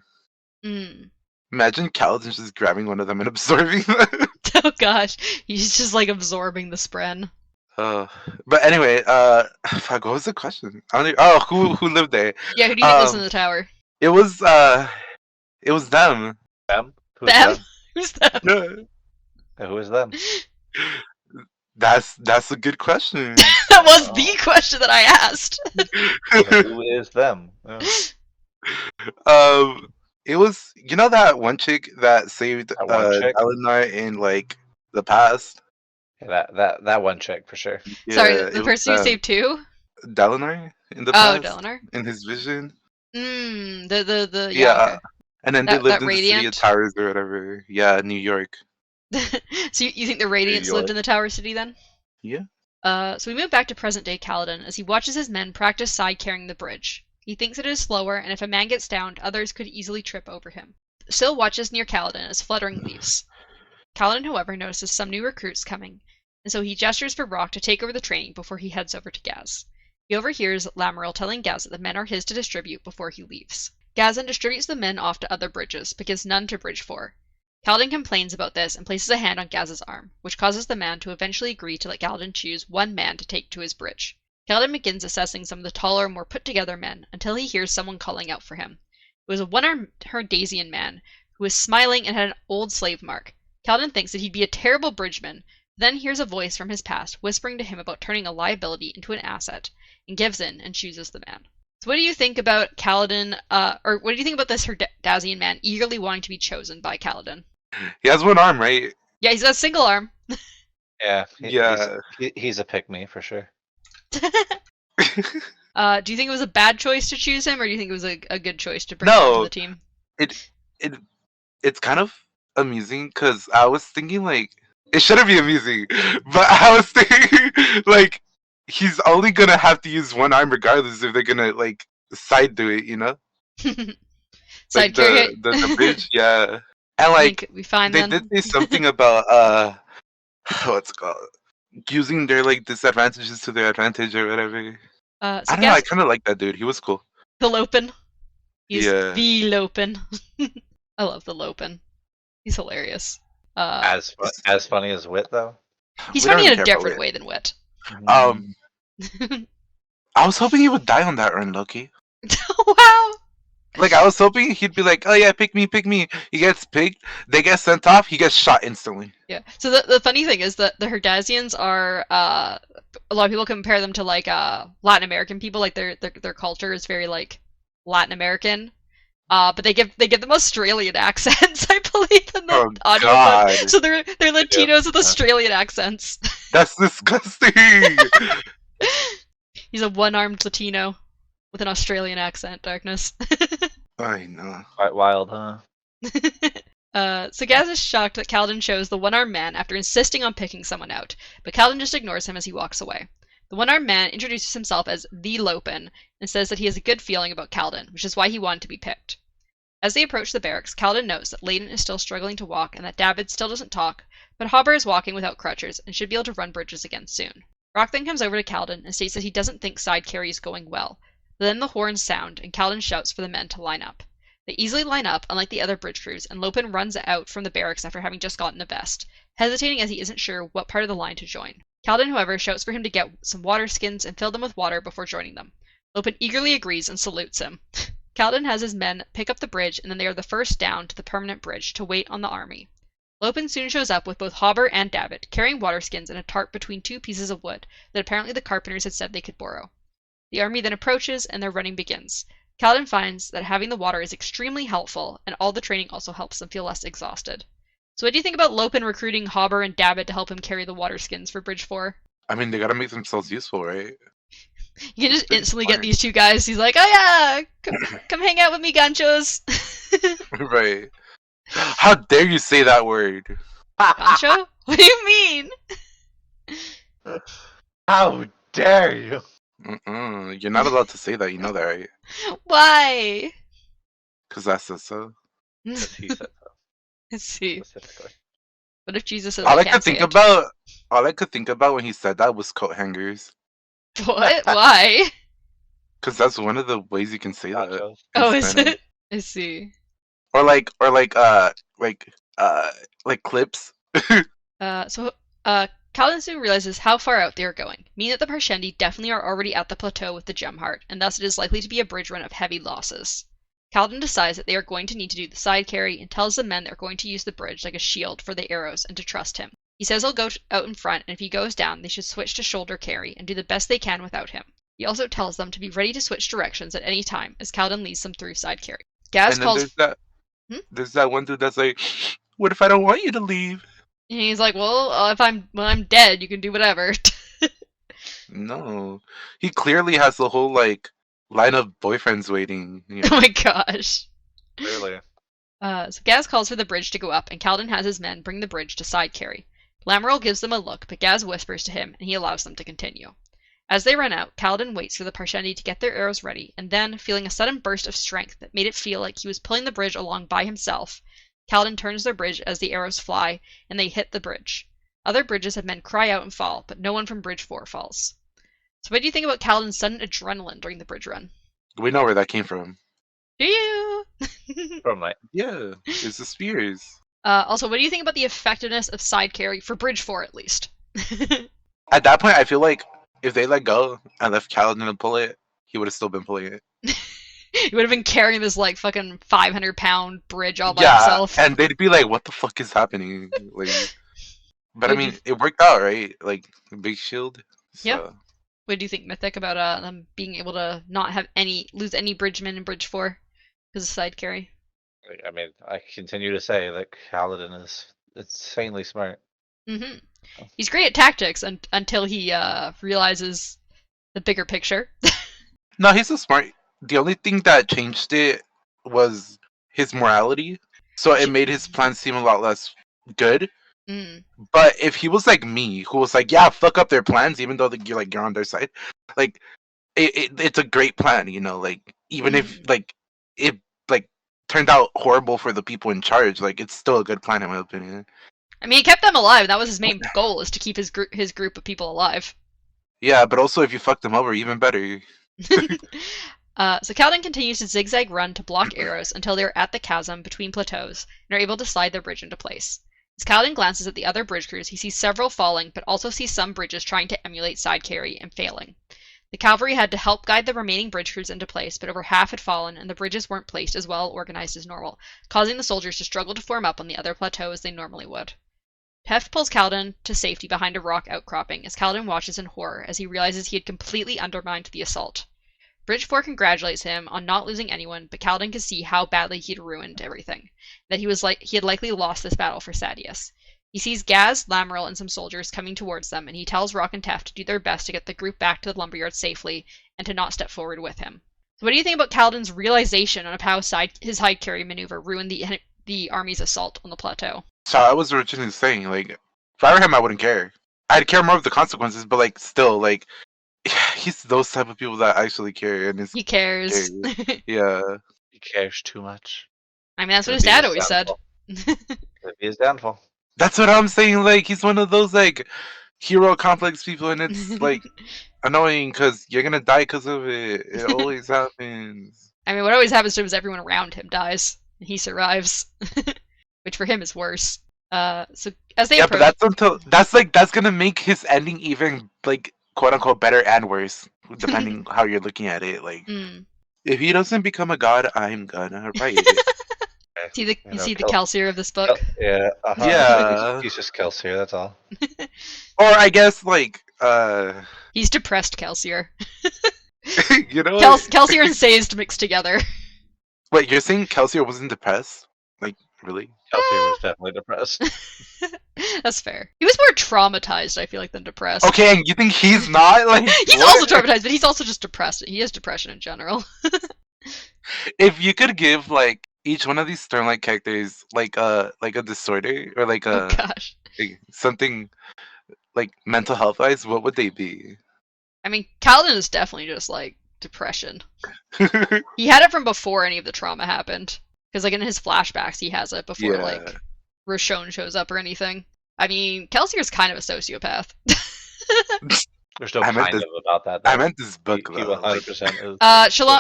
Mm. Imagine Kaladin just grabbing one of them and absorbing them. Oh gosh, he's just like absorbing the spren. But anyway, fuck, what was the question? I don't even, who lived there? Yeah, who do you think lives in the tower? It was them. Them? Who's Them? them? Who's that? Yeah, who is them? That's a good question. That was the question that I asked. Who is them? It was, you know, that one chick that saved That one chick? Dalinar in like the past. Yeah, that one chick for sure. Sorry, Yeah, the it was person you them. saved too? Dalinar in the Oh, past. Delinar. In his vision. The Yeah. okay. And then they That lived in the city of Radiant? towers or whatever. Yeah, New York. So you think the Radiants lived in the Tower City then? Yeah. So we move back to present-day Kaladin as he watches his men practice side-carrying the bridge. He thinks it is slower, and if a man gets downed, others could easily trip over him. Syl watches near Kaladin as Fluttering leaves. Kaladin, however, notices some new recruits coming, and so he gestures for Rock to take over the training before he heads over to Gaz. He overhears Lamaril telling Gaz that the men are his to distribute before he leaves. Gaz then distributes the men off to other bridges, but gives none to Bridge 4. Kaladin complains about this and places a hand on Gaz's arm, which causes the man to eventually agree to let Kaladin choose one man to take to his bridge. Kaladin begins assessing some of the taller, more put-together men until he hears someone calling out for him. It was a one-armed Herdasian man who was smiling and had an old slave mark. Kaladin thinks that he'd be a terrible bridgeman, then hears a voice from his past whispering to him about turning a liability into an asset, and gives in and chooses the man. So what do you think about Kaladin, or what do you think about this Herdasian man eagerly wanting to be chosen by Kaladin? He has one arm, right? Yeah, he's got a single arm. Yeah. Yeah. He's a pick me for sure. Do you think it was a bad choice to choose him, or do you think it was a good choice to bring him onto No, the team? it it it's kind of amusing because I was thinking like it shouldn't be amusing, but I was thinking like he's only gonna have to use one arm regardless if they're gonna like side do it, you know, Side like carry the bridge, yeah. And I think like we fine they then. did say something about what's it called using their like disadvantages to their advantage or whatever. So I don't know. Gaz I kind of like that dude. He was cool. the Lopin. He's Yeah. the Lopin. I love the Lopin. He's hilarious. As funny as Wit though. He's We don't funny in really a care about different it. way than Wit. I was hoping he would die on that run, Loki. Wow. Like I was hoping he'd be like, "Oh yeah, pick me, pick me." He gets picked. They get sent off. He gets shot instantly. Yeah. So the funny thing is that the Herdazians are a lot of people compare them to like Latin American people. Like their culture is very like Latin American. But they give them Australian accents, I believe, in the Oh audio God, book. So they're Latinos with Australian accents. that's disgusting. He's a one-armed Latino with an Australian accent. Darkness. I know. Quite wild, huh? So Gaz is shocked that Kaladin chose the one-armed man after insisting on picking someone out, but Kaladin just ignores him as he walks away. The one-armed man introduces himself as the Lopin and says that he has a good feeling about Kaladin, which is why he wanted to be picked. As they approach the barracks, Kaladin notes that Layden is still struggling to walk and that David still doesn't talk, but Hobber is walking without crutches and should be able to run bridges again soon. Rock then comes over to Kaladin and states that he doesn't think side carry is going well. Then the horns sound and Kaladin shouts for the men to line up. They easily line up, unlike the other bridge crews, and Lopin runs out from the barracks after having just gotten a vest, hesitating as he isn't sure what part of the line to join. Kaladin, however, shouts for him to get some water skins and fill them with water before joining them. Lopin eagerly agrees and salutes him. Kaladin has his men pick up the bridge, and then they are the first down to the permanent bridge to wait on the army. Lopin soon shows up with both Hobber and David, carrying water skins and a tarp between two pieces of wood that apparently the carpenters had said they could borrow. The army then approaches, and their running begins. Kaladin finds that having the water is extremely helpful, and all the training also helps them feel less exhausted. So what do you think about Lopin recruiting Hobber and David to help him carry the water skins for Bridge 4? I mean, they gotta make themselves useful, right? You can just pretty instantly smart. get these two guys. He's like, oh yeah, come hang out with me, ganchos. Right. How dare you say that word? Gancho? What do you mean? How dare you? You're not allowed to say that. You know that, right? Why? Because that's so. He said so Let's see. specifically. What if Jesus says All I can't could say think it? about when he said that was coat hangers. What? Why? Because that's one of the ways you can say that. Nachos. in Oh, is Spanish. it? I see. Or like clips. Kaladin soon realizes how far out they are going, meaning that the Parshendi definitely are already at the plateau with the gem heart, and thus it is likely to be a bridge run of heavy losses. Kaladin decides that they are going to need to do the side carry and tells the men they're going to use the bridge like a shield for the arrows and to trust him. He says he'll go out in front, and if he goes down, they should switch to shoulder carry and do the best they can without him. He also tells them to be ready to switch directions at any time as Kaladin leads them through side carry. Gaz And then calls. there's that one dude that's like, "What if I don't want you to leave?" And he's like, well, when I'm dead, you can do whatever. No, he clearly has the whole like line of boyfriends waiting. You know? Oh my gosh. Clearly. So Gaz calls for the bridge to go up, and Kaladin has his men bring the bridge to side carry. Lamoral gives them a look, but Gaz whispers to him, and he allows them to continue. As they run out, Kaladin waits for the Parshendi to get their arrows ready, and then, feeling a sudden burst of strength that made it feel like he was pulling the bridge along by himself, Kaladin turns their bridge as the arrows fly, and they hit the bridge. Other bridges have men cry out and fall, but no one from Bridge 4 falls. So what do you think about Kaladin's sudden adrenaline during the bridge run? We know where that came from. Do you? From like Yeah, it's the spears. Also, what do you think about the effectiveness of side carry for Bridge 4 at least? At that point, I feel like if they let go and left Kaladin to pull it, he would have still been pulling it. He would have been carrying this like fucking 500-pound bridge all by Yeah, himself. and they'd be like, "What the fuck is happening?" Like, but I Would you- mean, it worked out, right? Like big shield. So. Yep. What do you think, Mythic, about them being able to not have lose any bridgemen in Bridge 4 because of side carry? I mean, I continue to say that Kaladin is insanely smart. Mm-hmm. He's great at tactics until he realizes the bigger picture. No, he's so smart. The only thing that changed it was his morality. So it made his plan seem a lot less good. Mm, But if he was like me, who was like, yeah, fuck up their plans, even though you're on their side, like it's a great plan, you know. Like even if mm. like it like turned out horrible for the people in charge, like it's still a good plan in my opinion. I mean, he kept them alive, and that was his main goal, is to keep his group of people alive. Yeah, but also if you fuck them over, even better. So Kaladin continues to zigzag run to block arrows until they are at the chasm between plateaus and are able to slide their bridge into place. As Kaladin glances at the other bridge crews, he sees several falling, but also sees some bridges trying to emulate side carry and failing. The cavalry had to help guide the remaining bridge crews into place, but over half had fallen, and the bridges weren't placed as well organized as normal, causing the soldiers to struggle to form up on the other plateau as they normally would. Teft pulls Kaladin to safety behind a rock outcropping as Kaladin watches in horror as he realizes he had completely undermined the assault. Bridge 4 congratulates him on not losing anyone, but Kaladin can see how badly he'd ruined everything, that he had likely lost this battle for Sadeas. He sees Gaz, Lamoral, and some soldiers coming towards them, and he tells Rock and Teft to do their best to get the group back to the lumberyard safely and to not step forward with him. So what do you think about Kaladin's realization of how his hide carry maneuver ruined the army's assault on the plateau? So I was originally saying, like, if I were him, I wouldn't care. I'd care more of the consequences, but like, still, like, he's those type of people that actually care, and He cares. yeah. He cares too much. I mean, that's what Could his be dad his always said. downfall. Could be his downfall. That's what I'm saying. Like, he's one of those like hero complex people, and it's like annoying because you're gonna die because of it. It always happens. I mean, what always happens to him is everyone around him dies, and he survives, which for him is worse. So as they approach, but that's gonna make his ending even like quote unquote better and worse, depending how you're looking at it. Like, if he doesn't become a god, I'm gonna write it. you see the Kelsier of this book. Yeah. Yeah. He's just Kelsier. That's all. Or I guess like He's depressed Kelsier. you know, Kelsier and Sazed mixed together. Wait, you're saying Kelsier wasn't depressed? Like, really? Kelsier was definitely depressed. That's fair. He was more traumatized, I feel like, than depressed. Okay, and you think he's not? Like, he's what? also traumatized, but he's also just depressed. He has depression in general. If you could give like each one of these Stormlight characters like a disorder or like Oh gosh. like, something like mental health wise, what would they be? I mean, Kaladin is definitely just like depression. He had it from before any of the trauma happened. Because like in his flashbacks, he has it before like Roshon shows up or anything. I mean, Kelsier's kind of a sociopath. There's no kind of about that. I meant this book. He 100% is.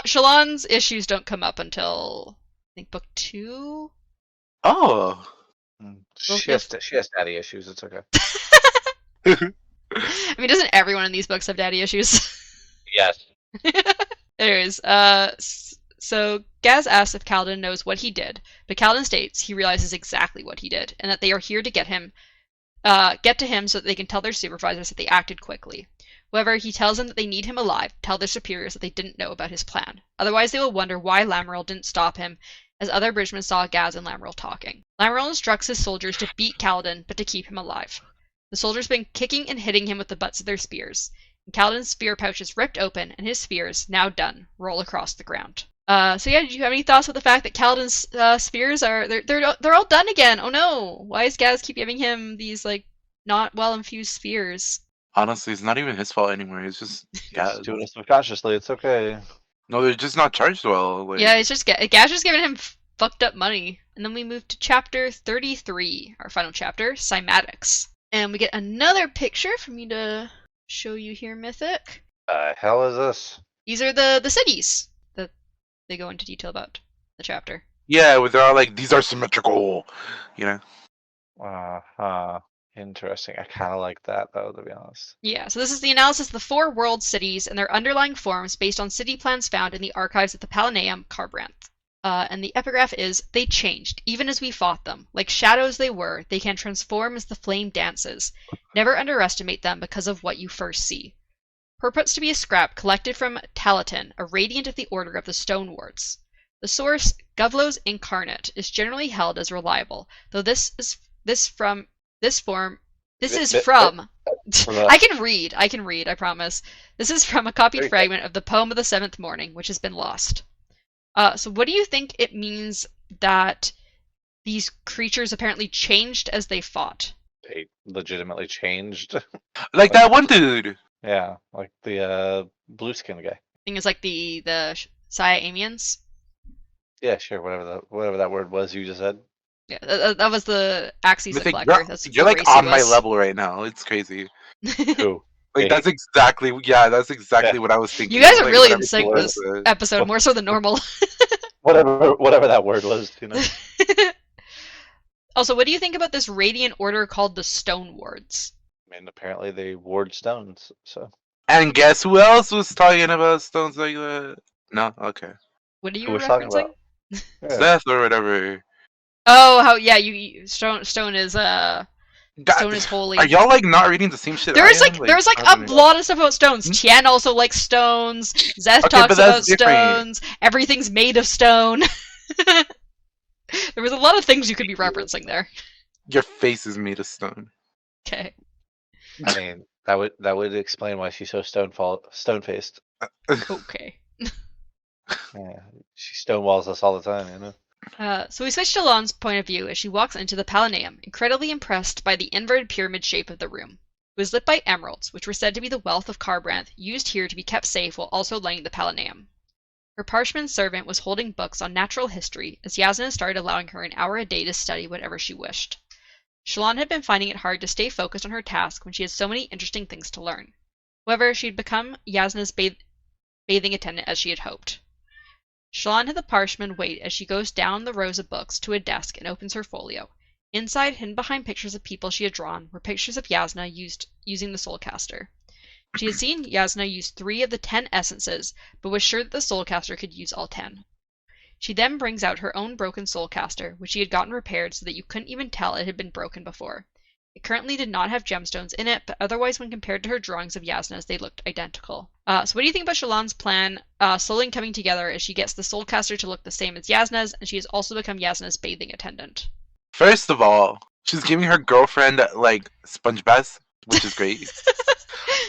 Shallan's issues don't come up until I think book 2. Oh. She has daddy issues. It's okay. I mean, doesn't everyone in these books have daddy issues? Yes. Anyways, so Gaz asks if Kaladin knows what he did, but Kaladin states he realizes exactly what he did, and that they are here to get to him so that they can tell their supervisors that they acted quickly. However, he tells them that they need him alive to tell their superiors that they didn't know about his plan. Otherwise, they will wonder why Lamoral didn't stop him, as other bridgemen saw Gaz and Lamoral talking. Lamoral instructs his soldiers to beat Kaladin, but to keep him alive. The soldiers begin kicking and hitting him with the butts of their spears. And Kaladin's spear pouch is ripped open, and his spears, now done, roll across the ground. So yeah, did you have any thoughts with the fact that Kaladin's spears are they're all done again? Oh no! Why does Gaz keep giving him these like not well infused spears? Honestly, it's not even his fault anymore. It's just Gaz doing it subconsciously. It's okay. No, they're just not charged well. Like... Yeah, it's just Gaz just giving him fucked up money. And then we move to chapter 33, our final chapter, Cymatics, and we get another picture for me to show you here, Mythic. Hell is this? These are the cities that they go into detail about the chapter. Yeah, they're all like, these are symmetrical, you know? Interesting. I kind of like that, though, to be honest. Yeah, so this is the analysis of the 4 world cities and their underlying forms based on city plans found in the archives at the Palaneum, Kharbranth. And the epigraph is, they changed, even as we fought them. Like shadows they were, they can transform as the flame dances. Never underestimate them because of what you first see. Purports to be a scrap collected from Talatin, a radiant of the Order of the Stonewards. The source, Govlos Incarnate, is generally held as reliable, though this form This is Th- from. for the- I can read, I promise. This is from a copied Very good. fragment of the poem of the seventh morning, which has been lost. So what do you think it means that these creatures apparently changed as they fought? They legitimately changed. Like that one dude. Yeah, like the blue skin guy. Thing is like the Siamians. Yeah, sure. Whatever that word was you just said. Yeah, that was the Axis of Mythic, Blacker. That's you're the like race he on my was. level right now. It's crazy. Who? Like Me? that's exactly that's exactly Yeah. what I was thinking. You guys are Like, really whenever in she sync word this said- episode, more so than normal. Whatever that word was, you know. Also, what do you think about this radiant order called the Stone Wards? I mean, apparently they ward stones. So And guess who else was talking about stones like that? No, okay, What are you who was talking referencing? about? Yeah. Seth or whatever. Oh, how yeah, stone is God, stone is holy. are y'all like not reading the same shit? There's I am? there's like I a don't know. lot of stuff about stones. Hmm? Tien also likes stones. Zeth Okay, talks but that's about different. stones. Everything's made of stone. There was a lot of things you could be referencing there. Your face is made of stone. Okay. I mean, that would explain why she's so stone faced. Okay. Yeah, she stonewalls us all the time, you know. So we switch to Lon's point of view as she walks into the Palaneum, incredibly impressed by the inverted pyramid shape of the room. It was lit by emeralds, which were said to be the wealth of Carbranth, used here to be kept safe while also lighting the Palaneum. Her parchment servant was holding books on natural history as Yasna started allowing her an hour a day to study whatever she wished. Shallan had been finding it hard to stay focused on her task when she had so many interesting things to learn. However, she had become Yasna's bathing attendant as she had hoped. Shallan had the parchment wait as she goes down the rows of books to a desk and opens her folio. Inside, hidden behind pictures of people she had drawn, were pictures of Yasna using the Soulcaster. She had seen Yasna use 3 of the 10 essences, but was sure that the Soulcaster could use all 10. She then brings out her own broken Soulcaster, which she had gotten repaired so that you couldn't even tell it had been broken before. It currently did not have gemstones in it, but otherwise when compared to her drawings of Yasna's, they looked identical. So what do you think about Shallan's plan slowly coming together as she gets the Soulcaster to look the same as Yasna's, and she has also become Yasna's bathing attendant? First of all, she's giving her girlfriend like sponge baths, which is great.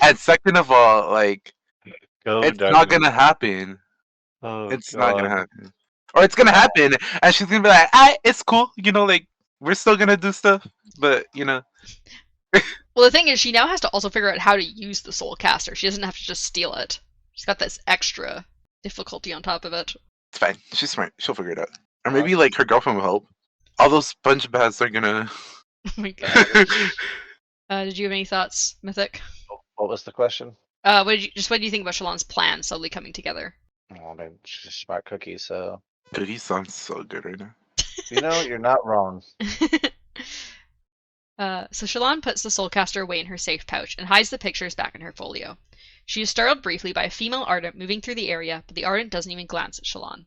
And second of all, like Go it's dark not moon. gonna happen. Oh, It's God. not gonna happen. Or it's gonna happen, and she's gonna be like, it's cool, you know, like we're still gonna do stuff, but you know. Well, the thing is, she now has to also figure out how to use the Soulcaster. She doesn't have to just steal it. She's got this extra difficulty on top of it. It's fine. She's smart. She'll figure it out. Or maybe like her girlfriend will help. All those sponge baths are gonna. Oh my god. Did you have any thoughts, Mythic? What was the question? What do you think about Shallan's plan slowly coming together? Oh, I mean, she's a smart cookie, so Cookie sounds so good right now. you know you're not wrong. So Shallan puts the Soulcaster away in her safe pouch and hides the pictures back in her folio. She is startled briefly by a female ardent moving through the area, but the ardent doesn't even glance at Shallan.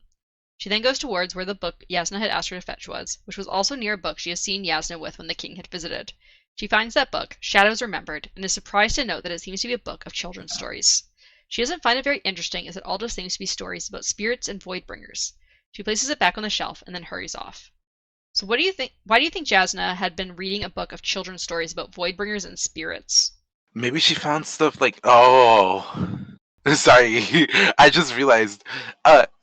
She then goes towards where the book Yasna had asked her to fetch was, which was also near a book she has seen Yasna with when the king had visited. She finds that book, Shadows Remembered, and is surprised to note that it seems to be a book of children's stories. She doesn't find it very interesting as it all just seems to be stories about spirits and voidbringers. She places it back on the shelf and then hurries off. So what do you think? Why do you think Jasna had been reading a book of children's stories about voidbringers and spirits? Maybe she found stuff like sorry, I just realized.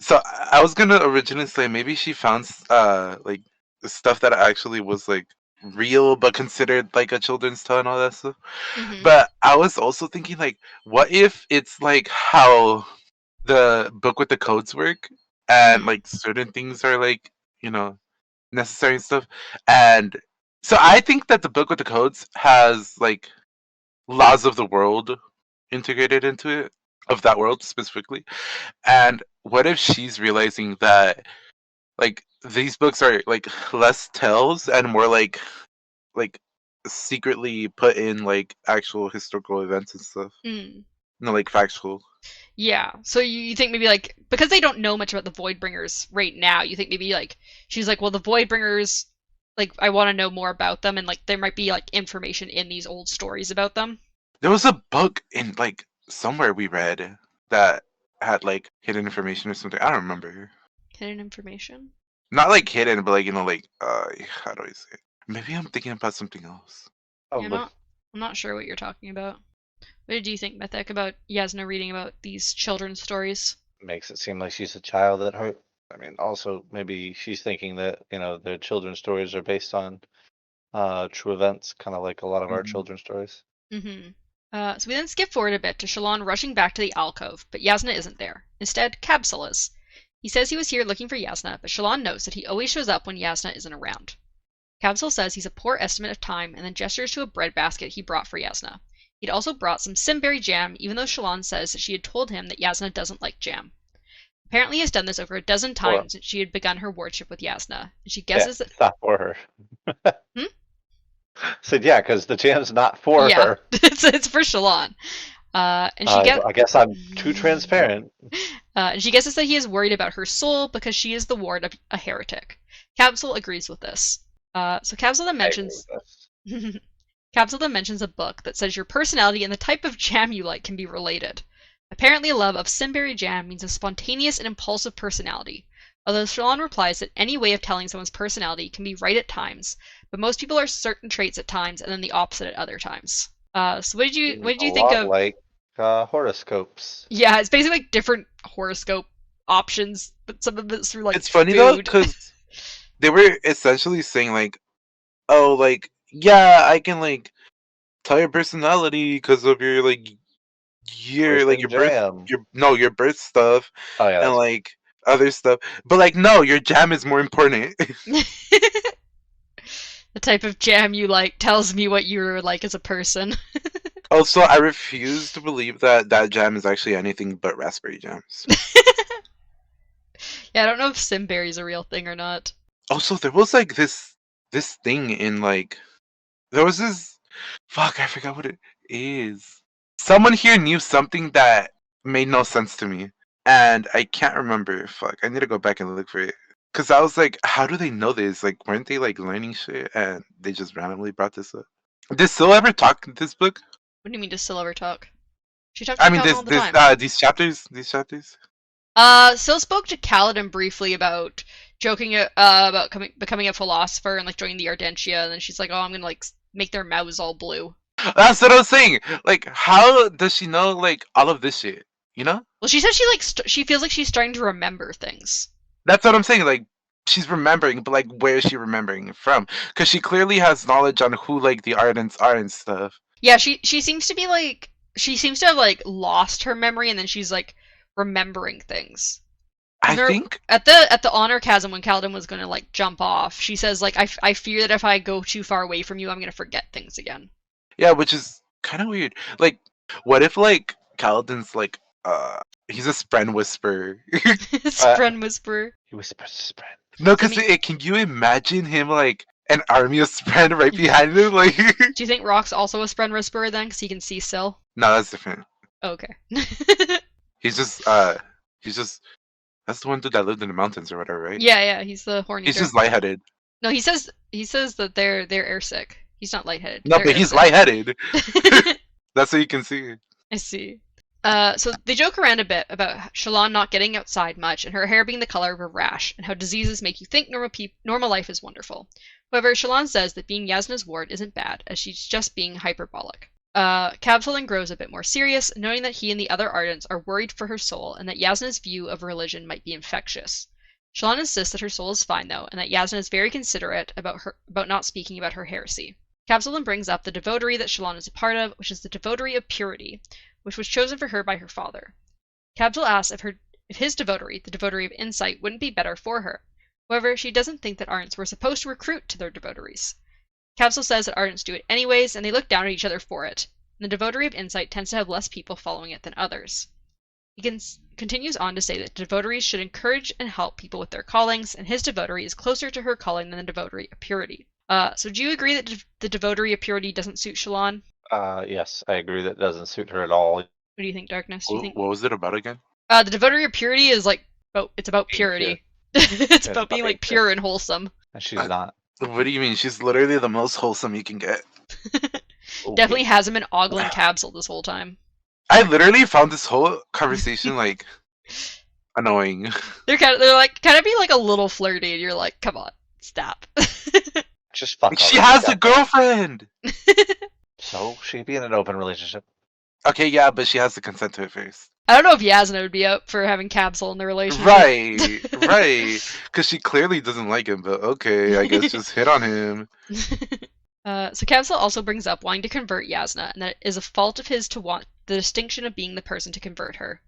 So I was gonna originally say maybe she found like stuff that actually was like real but considered like a children's tale and all that stuff. Mm-hmm. But I was also thinking like, what if it's like how the book with the codes work, and like certain things are like necessary and stuff, and so I think that the book with the codes has like laws of the world integrated into it, of that world specifically. And what if she's realizing that like these books are like less tales and more like secretly put in like actual historical events and stuff, Mm. no, like factual. Yeah. So you think maybe like because they don't know much about the Voidbringers right now, you think maybe like she's like, well, the Voidbringers, like I want to know more about them, and like there might be like information in these old stories about them. There was a book in like somewhere we read that had like hidden information or something. I don't remember. Hidden information. Not like hidden, but like like how do I say it? Maybe I'm thinking about something else. Oh, You're look, not. I'm not sure what you're talking about. What did you think, Mythic, about Yasna reading about these children's stories? Makes it seem like she's a child at heart. I mean, also maybe she's thinking that their children's stories are based on true events, kind of like a lot of our Mhm. children's stories. Mm-hmm. So we then skip forward a bit to Shalon rushing back to the alcove, but Yasna isn't there. Instead, Kabsal is. He says he was here looking for Yasna, but Shalon knows that he always shows up when Yasna isn't around. Kabsal says he's a poor estimate of time and then gestures to a breadbasket he brought for Yasna. He'd also brought some simberry jam, even though Shalon says that she had told him that Yasna doesn't like jam. Apparently he has done this over a dozen times since she had begun her wardship with Yasna, and she guesses that... It's not for her. Hmm? Said yeah, because the jam's not for Yeah, her. it's for Shalon. And she I guess I'm too transparent. And she guesses that he is worried about her soul because she is the ward of a heretic. Kabsal agrees with this. So Kabsal then mentions... Kabsal then mentions a book that says your personality and the type of jam you like can be related. Apparently a love of simberry jam means a spontaneous and impulsive personality, although Shalon replies that any way of telling someone's personality can be right at times, but most people are certain traits at times and then the opposite at other times. So what did you think of... like horoscopes? Yeah, it's basically like different horoscope options, but some of it's through like It's funny food. though, because they were essentially saying like, oh, like, yeah, I can like tell your personality because of your like your Jam. your birth stuff Oh yeah, and like other stuff, but like no, your jam is more important. The type of jam you like tells me what you're like as a person. Also, I refuse to believe that that jam is actually anything but raspberry jams. Yeah, I don't know if simberry is a real thing or not. Also, there was like this thing in like there was this fuck, I forgot what it is. Someone here knew something that made no sense to me, and I can't remember. Fuck, I need to go back and look for it. Cause I was like, how do they know this? Like, weren't they like learning shit and they just randomly brought this up? Did Syl ever talk in this book? What do you mean, does Syl ever talk? She talks to I mean, Kaladin all the time. these chapters, Syl spoke to Kaladin briefly about joking about becoming a philosopher and like joining the Ardentia, and then she's like, "Oh, I'm gonna like make their mouths all blue." That's what I was saying. Like, how does she know like all of this shit? You know? Well, she says she like she feels like she's starting to remember things. That's what I'm saying. Like, she's remembering, but like, where is she remembering it from? Because she clearly has knowledge on who like the Ardents are and stuff. Yeah, she seems to be like she seems to have like lost her memory, and then she's like remembering things. I think at the honor chasm when Kaladin was gonna like jump off, she says like I fear that if I go too far away from you, I'm gonna forget things again. yeah, which is kind of weird. Like, what if like Kaladin's like he's a spren whisperer? Spren whisperer. He whispers to Spren. No, because I mean- can you imagine him like an army of spren right behind him? Like, Do you think Rock's also a Spren whisperer then, because he can see Syl? no, that's different. Oh, okay. He's just that's the one dude that lived in the mountains or whatever, right? Yeah, he's the horny. He's just lightheaded. No, he says that they're airsick. He's not lightheaded. No, They're but he's airsick. lightheaded. That's what you can see. I see. So they joke around a bit about Shalon not getting outside much and her hair being the color of a rash and how diseases make you think normal life is wonderful. However, Shalon says that being Yasna's ward isn't bad, as she's just being hyperbolic. Kabsal then grows a bit more serious, knowing that he and the other Ardents are worried for her soul and that Yasna's view of religion might be infectious. Shalon insists that her soul is fine though, and that Yasna is very considerate about not speaking about her heresy. Kabsal then brings up the devotery that Shalon is a part of, which is the devotery of purity, which was chosen for her by her father. Kabsal asks if his devotery, the devotery of insight, wouldn't be better for her. However, she doesn't think that Ardents were supposed to recruit to their devoteries. Kabsal says that Ardents do it anyways, and they look down at each other for it. And the devotery of insight tends to have less people following it than others. He continues on to say that devoteries should encourage and help people with their callings, and his devotery is closer to her calling than the devotery of purity. So do you agree that the devotery of purity doesn't suit Shalon? Yes, I agree that doesn't suit her at all. What do you think, Darkness? Do you think What was it about again? the devotery of purity is like it's about Being purity. It's Yeah, about being being like pure and wholesome. And she's not. What do you mean? She's literally the most wholesome you can get. Definitely has him in ogling Kabsal this whole time. I literally found this whole conversation like annoying. They're kind of being like a little flirty, and you're like, come on, stop. Just fuck off. She has a girlfriend. So she could be in an open relationship. Okay, yeah, but she has to consent to it first. I don't know if Yasna would be up for having Capsule in the relationship. Right, right. Because she clearly doesn't like him, but okay, I guess just hit on him. So Capsule also brings up wanting to convert Yasna, and that it is a fault of his to want the distinction of being the person to convert her.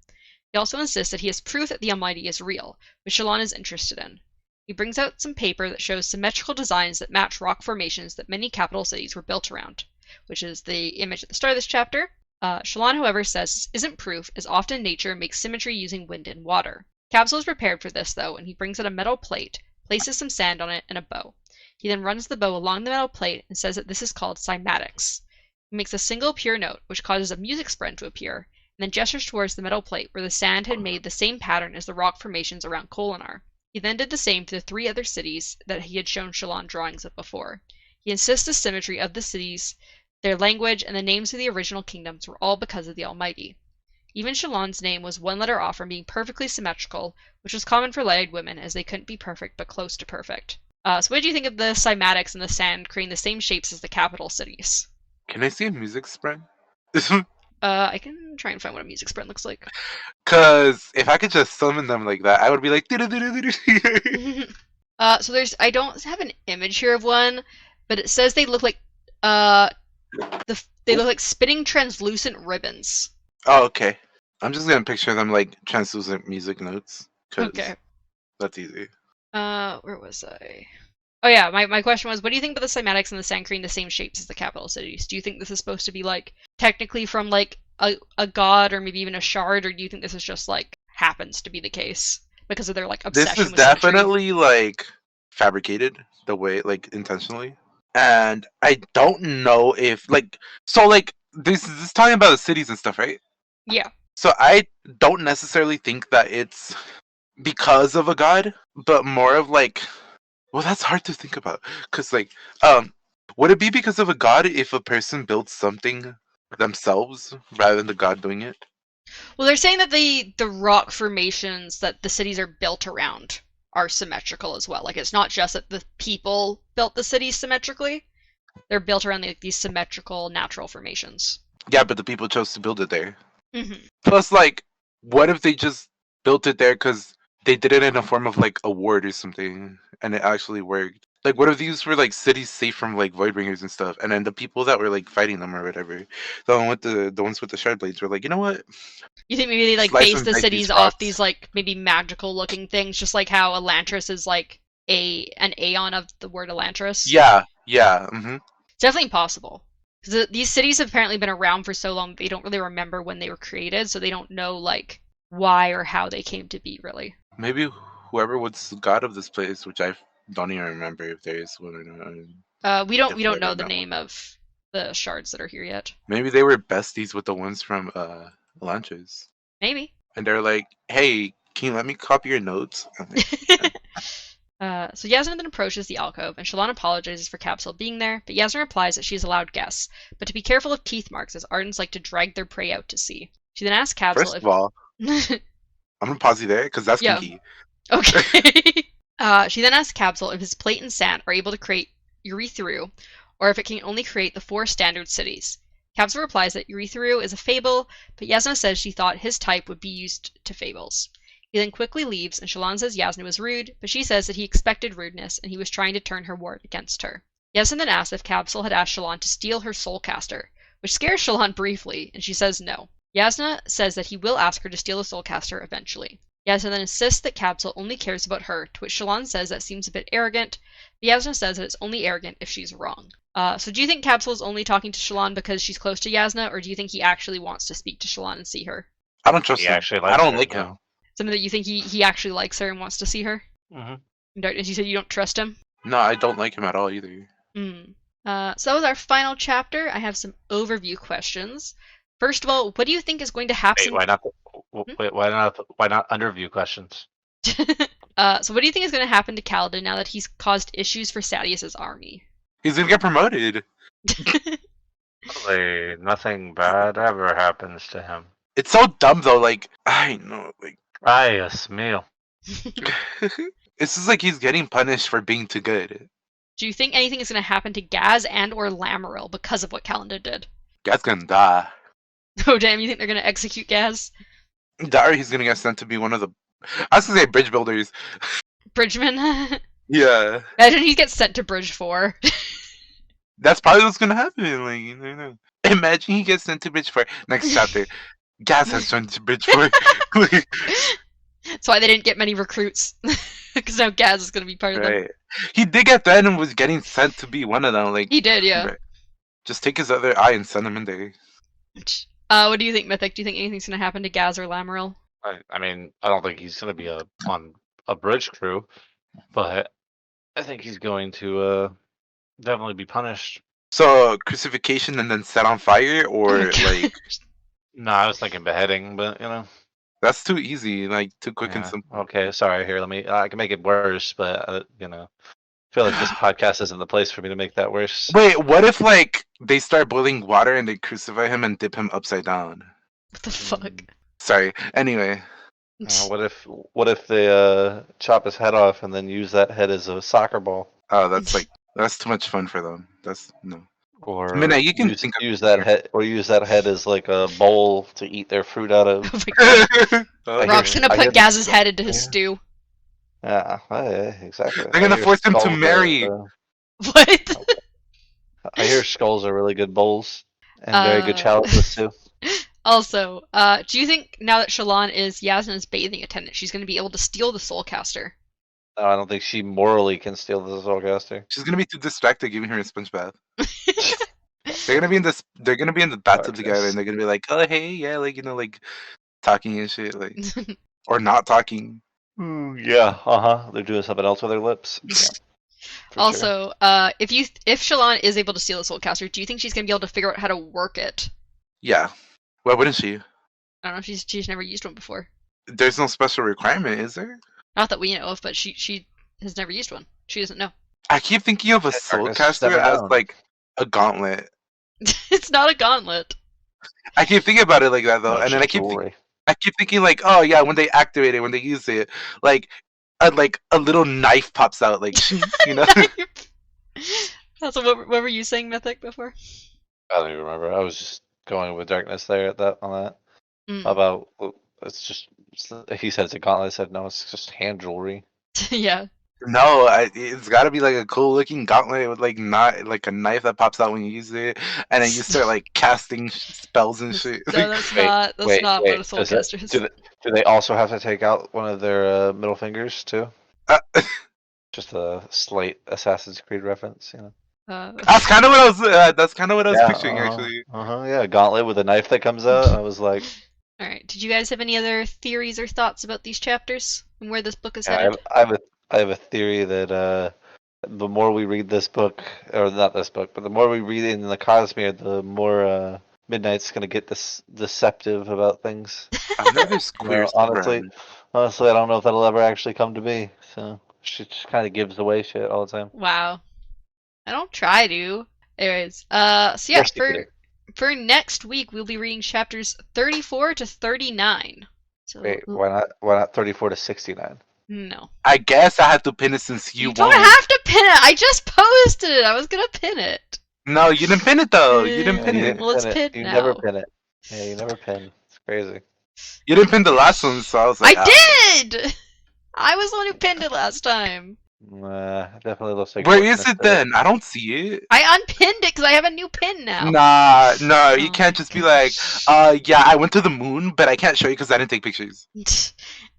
He also insists that he has proof that the Almighty is real, which Shallan is interested in. He brings out some paper that shows symmetrical designs that match rock formations that many capital cities were built around, which is the image at the start of this chapter. Shallan, however, says this isn't proof, as often nature makes symmetry using wind and water. Capsule is prepared for this, though, and he brings out a metal plate, places some sand on it, and a bow. He then runs the bow along the metal plate and says that this is called cymatics. He makes a single pure note, which causes a music spread to appear, and then gestures towards the metal plate where the sand had made the same pattern as the rock formations around Kholinar. He then did the same to the 3 other cities that he had shown Shallan drawings of before. He insists the symmetry of the cities, their language, and the names of the original kingdoms were all because of the Almighty. Even Shallan's name was 1 letter off from being perfectly symmetrical, which was common for lighted women as they couldn't be perfect but close to perfect. So what did you think of the cymatics and the sand creating the same shapes as the capital cities? Can I see a music spread? I can try and find what a music spread looks like. Because if I could just summon them like that, I would be like. So I don't have an image here of one, but it says they look like they look like spinning translucent ribbons. Oh, okay. I'm just gonna picture them like translucent music notes. Okay. That's easy. Where was I? Oh yeah, my question was, what do you think about the cymatics and the sand creating the same shapes as the capital cities? Do you think this is supposed to be like technically from like a god or maybe even a shard, or do you think this is just like happens to be the case because of their like obsession This is with symmetry? definitely like fabricated the way like intentionally, and I don't know if like this is talking about the cities and stuff, right? Yeah. So I don't necessarily think that it's because of a god, but more of like, well, that's hard to think about, because like, would it be because of a god if a person builds something themselves rather than the god doing it? Well, they're saying that the rock formations that the cities are built around are symmetrical as well. Like it's not just that the people built the cities symmetrically; they're built around these symmetrical natural formations. Yeah, but the people chose to build it there. Mm-hmm. Plus, like, what if they just built it there because they did it in a form of like a ward or something, and it actually worked? Like, what if these were like cities safe from like voidbringers and stuff, and then the people that were like fighting them or whatever, the ones with the shard blades were like, you know what? You think maybe they like Slice base and the dice cities these off rocks. these like maybe magical looking things, just like how Elantris is like an aeon of the word Elantris? Yeah, yeah. Mm-hmm. It's definitely possible. Because these cities have apparently been around for so long, they don't really remember when they were created, so they don't know like why or how they came to be, really. Maybe whoever was the god of this place, which I don't even remember if there is one or not. We don't Definitely know don't the know. name of the shards that are here yet. Maybe they were besties with the ones from Elantris. Maybe. And they're like, "Hey, can you let me copy your notes?" I'm like, So Yasna then approaches the alcove, and Shallan apologizes for Capsule being there, but Yasna replies that she is allowed guests, but to be careful of teeth marks, as Ardens like to drag their prey out to sea. She then asks Capsule First of all, I'm gonna pause you there because that's Yeah. kinky. Okay. She then asks Capsule if his plate and sand are able to create Eurytheru, or if it can only create the 4 standard cities. Capsule replies that Eurytheru is a fable, but Yasna says she thought his type would be used to fables. He then quickly leaves, and Shallan says Yasna was rude, but she says that he expected rudeness, and he was trying to turn her ward against her. Yasna then asks if Capsule had asked Shallan to steal her soulcaster, which scares Shallan briefly, and she says no. Yasna says that he will ask her to steal the soulcaster eventually. Yasna then insists that Capsule only cares about her, to which Shallan says that seems a bit arrogant, but Yasna says that it's only arrogant if she's wrong. So do you think Capsule is only talking to Shallan because she's close to Yasna, or do you think he actually wants to speak to Shallan and see her? I don't trust He him. actually I likes don't her, like yeah. him. Something that you think he actually likes her and wants to see her? Mm-hmm. And you said you don't trust him? No, I don't like him at all either. So that was our final chapter. I have some overview questions. First of all, what do you think is going to happen? Wait, why not? Wait, why not? Why not underview questions? So what do you think is going to happen to Kaladin now that he's caused issues for Sadius's army? He's gonna get promoted. Probably nothing bad ever happens to him. It's so dumb though. Like, I know. Like, Ay, Smil. it's just like he's getting punished for being too good. Do you think anything is going to happen to Gaz and or Lamaril because of what Kalinda did? Gaz gonna die. Oh damn, you think they're going to execute Gaz? That or he's gonna get sent to be one of the. I was gonna say bridge builders. Bridgman? Yeah, Imagine he gets sent to Bridge 4. that's probably what's gonna happen. Like, you know. Imagine he gets sent to bridge 4. Next chapter, Gaz has joined to bridge 4. Like, That's why they didn't get many recruits. Because now Gaz is going to be part of them. right. He did get threatened and was getting sent to be one of them. Like, He did, yeah. right. Just take his other eye and send him in there. What do you think, Mythic? Do you think anything's going to happen to Gaz or Lamaril? I mean, I don't think he's going to be on a bridge crew, but I think he's going to definitely be punished. So crucifixion and then set on fire, or Oh my like gosh. No, I was thinking beheading, but you know. that's too easy, like too quick and Yeah, simple. okay, sorry. Here, I can make it worse, but you know, I feel like this podcast isn't the place for me to make that worse. Wait, what if like they start boiling water and they crucify him and dip him upside down? What the fuck? Sorry. Anyway, What if they chop his head off and then use that head as a soccer ball, oh, that's too much fun for them. That's no. or Minna, you can use, think of use that head as like a bowl to eat their fruit out of? Oh my god. Oh, Rock's yeah. gonna I hear put the- Gaz's head into his yeah. stew. Yeah, exactly. They're gonna I hear force him to skulls are, marry. What? I hear skulls are really good bowls and very good chalices too. Also, do you think now that Shallan is Yasna's bathing attendant, she's gonna be able to steal the Soulcaster? No, I don't think she morally can steal the Soulcaster. She's gonna be too distracted giving her a sponge bath. They're gonna be in this. They're gonna be in the bathtub together, and they're gonna be like, "Oh, hey, yeah, like like talking and shit, like or not talking." Yeah, they're doing something else with their lips. Yeah, for sure. Also, if Shallan is able to steal the Soulcaster, do you think she's gonna be able to figure out how to work it? Yeah. Why wouldn't she? I don't know. She's never used one before. There's no special requirement, is there? Not that we know of, but she has never used one. She doesn't know. I keep thinking of a Darkness soulcaster never as known. like a gauntlet. It's not a gauntlet. I keep thinking about it like that though, No, and then it's jewelry. I keep thinking like, oh yeah, when they activate it, when they use it, like a little knife pops out, like you know. Also, what were you saying, Mythic, before? I don't even remember. I was just going with darkness there on that. Mm. About he said it's a gauntlet. I said no, it's just hand jewelry. Yeah. No, it's got to be like a cool looking gauntlet with like not like a knife that pops out when you use it, and then you start like casting spells and shit. No, that's not. That's not what a Soulcaster is. Do they also have to take out one of their middle fingers too? Uh, Just a slight Assassin's Creed reference, you know. That's kind of what I was. That's kind of what I was picturing actually. Yeah, a gauntlet with a knife that comes out. I was like, All right. Did you guys have any other theories or thoughts about these chapters and where this book is yeah, headed? I have a theory that the more we read this book, or not this book, but the more we read in the Cosmere, the more Midnight's gonna get this deceptive about things. I've never You know, squared. honestly, I don't know if that'll ever actually come to be. So she just kind of gives away shit all the time. Wow. I don't try to. Anyways, so yeah, You're secretive. for next week we'll be reading chapters 34 to 39. So Wait, why not 34 to 69? no. I guess I have to pin it since you don't won't. have to pin it. I just posted it. I was gonna pin it. No, you didn't pin it though. You didn't Yeah, pin you it. didn't. Well, it's pinned You now. never pin it. Yeah, you never pin. It's crazy. You didn't pin the last one, so I was like, I did. I was the one who pinned it last time. It definitely looks like. Where you is missed it then? I don't see it. I unpinned it because I have a new pin now. Nah, no, you Oh can't my just be like, yeah, I went to the moon, but I can't show you because I didn't take pictures.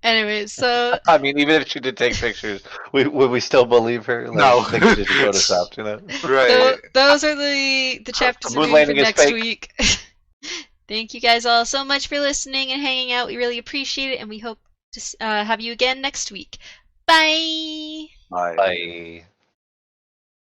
Anyways, so I mean, even if she did take pictures, would we still believe her? Like, No. I think she just photoshopped, you know. Right. those are the chapters Moon we're reading for landing is next fake. week. Thank you guys all so much for listening and hanging out. We really appreciate it, and we hope to have you again next week. Bye. Bye. Bye.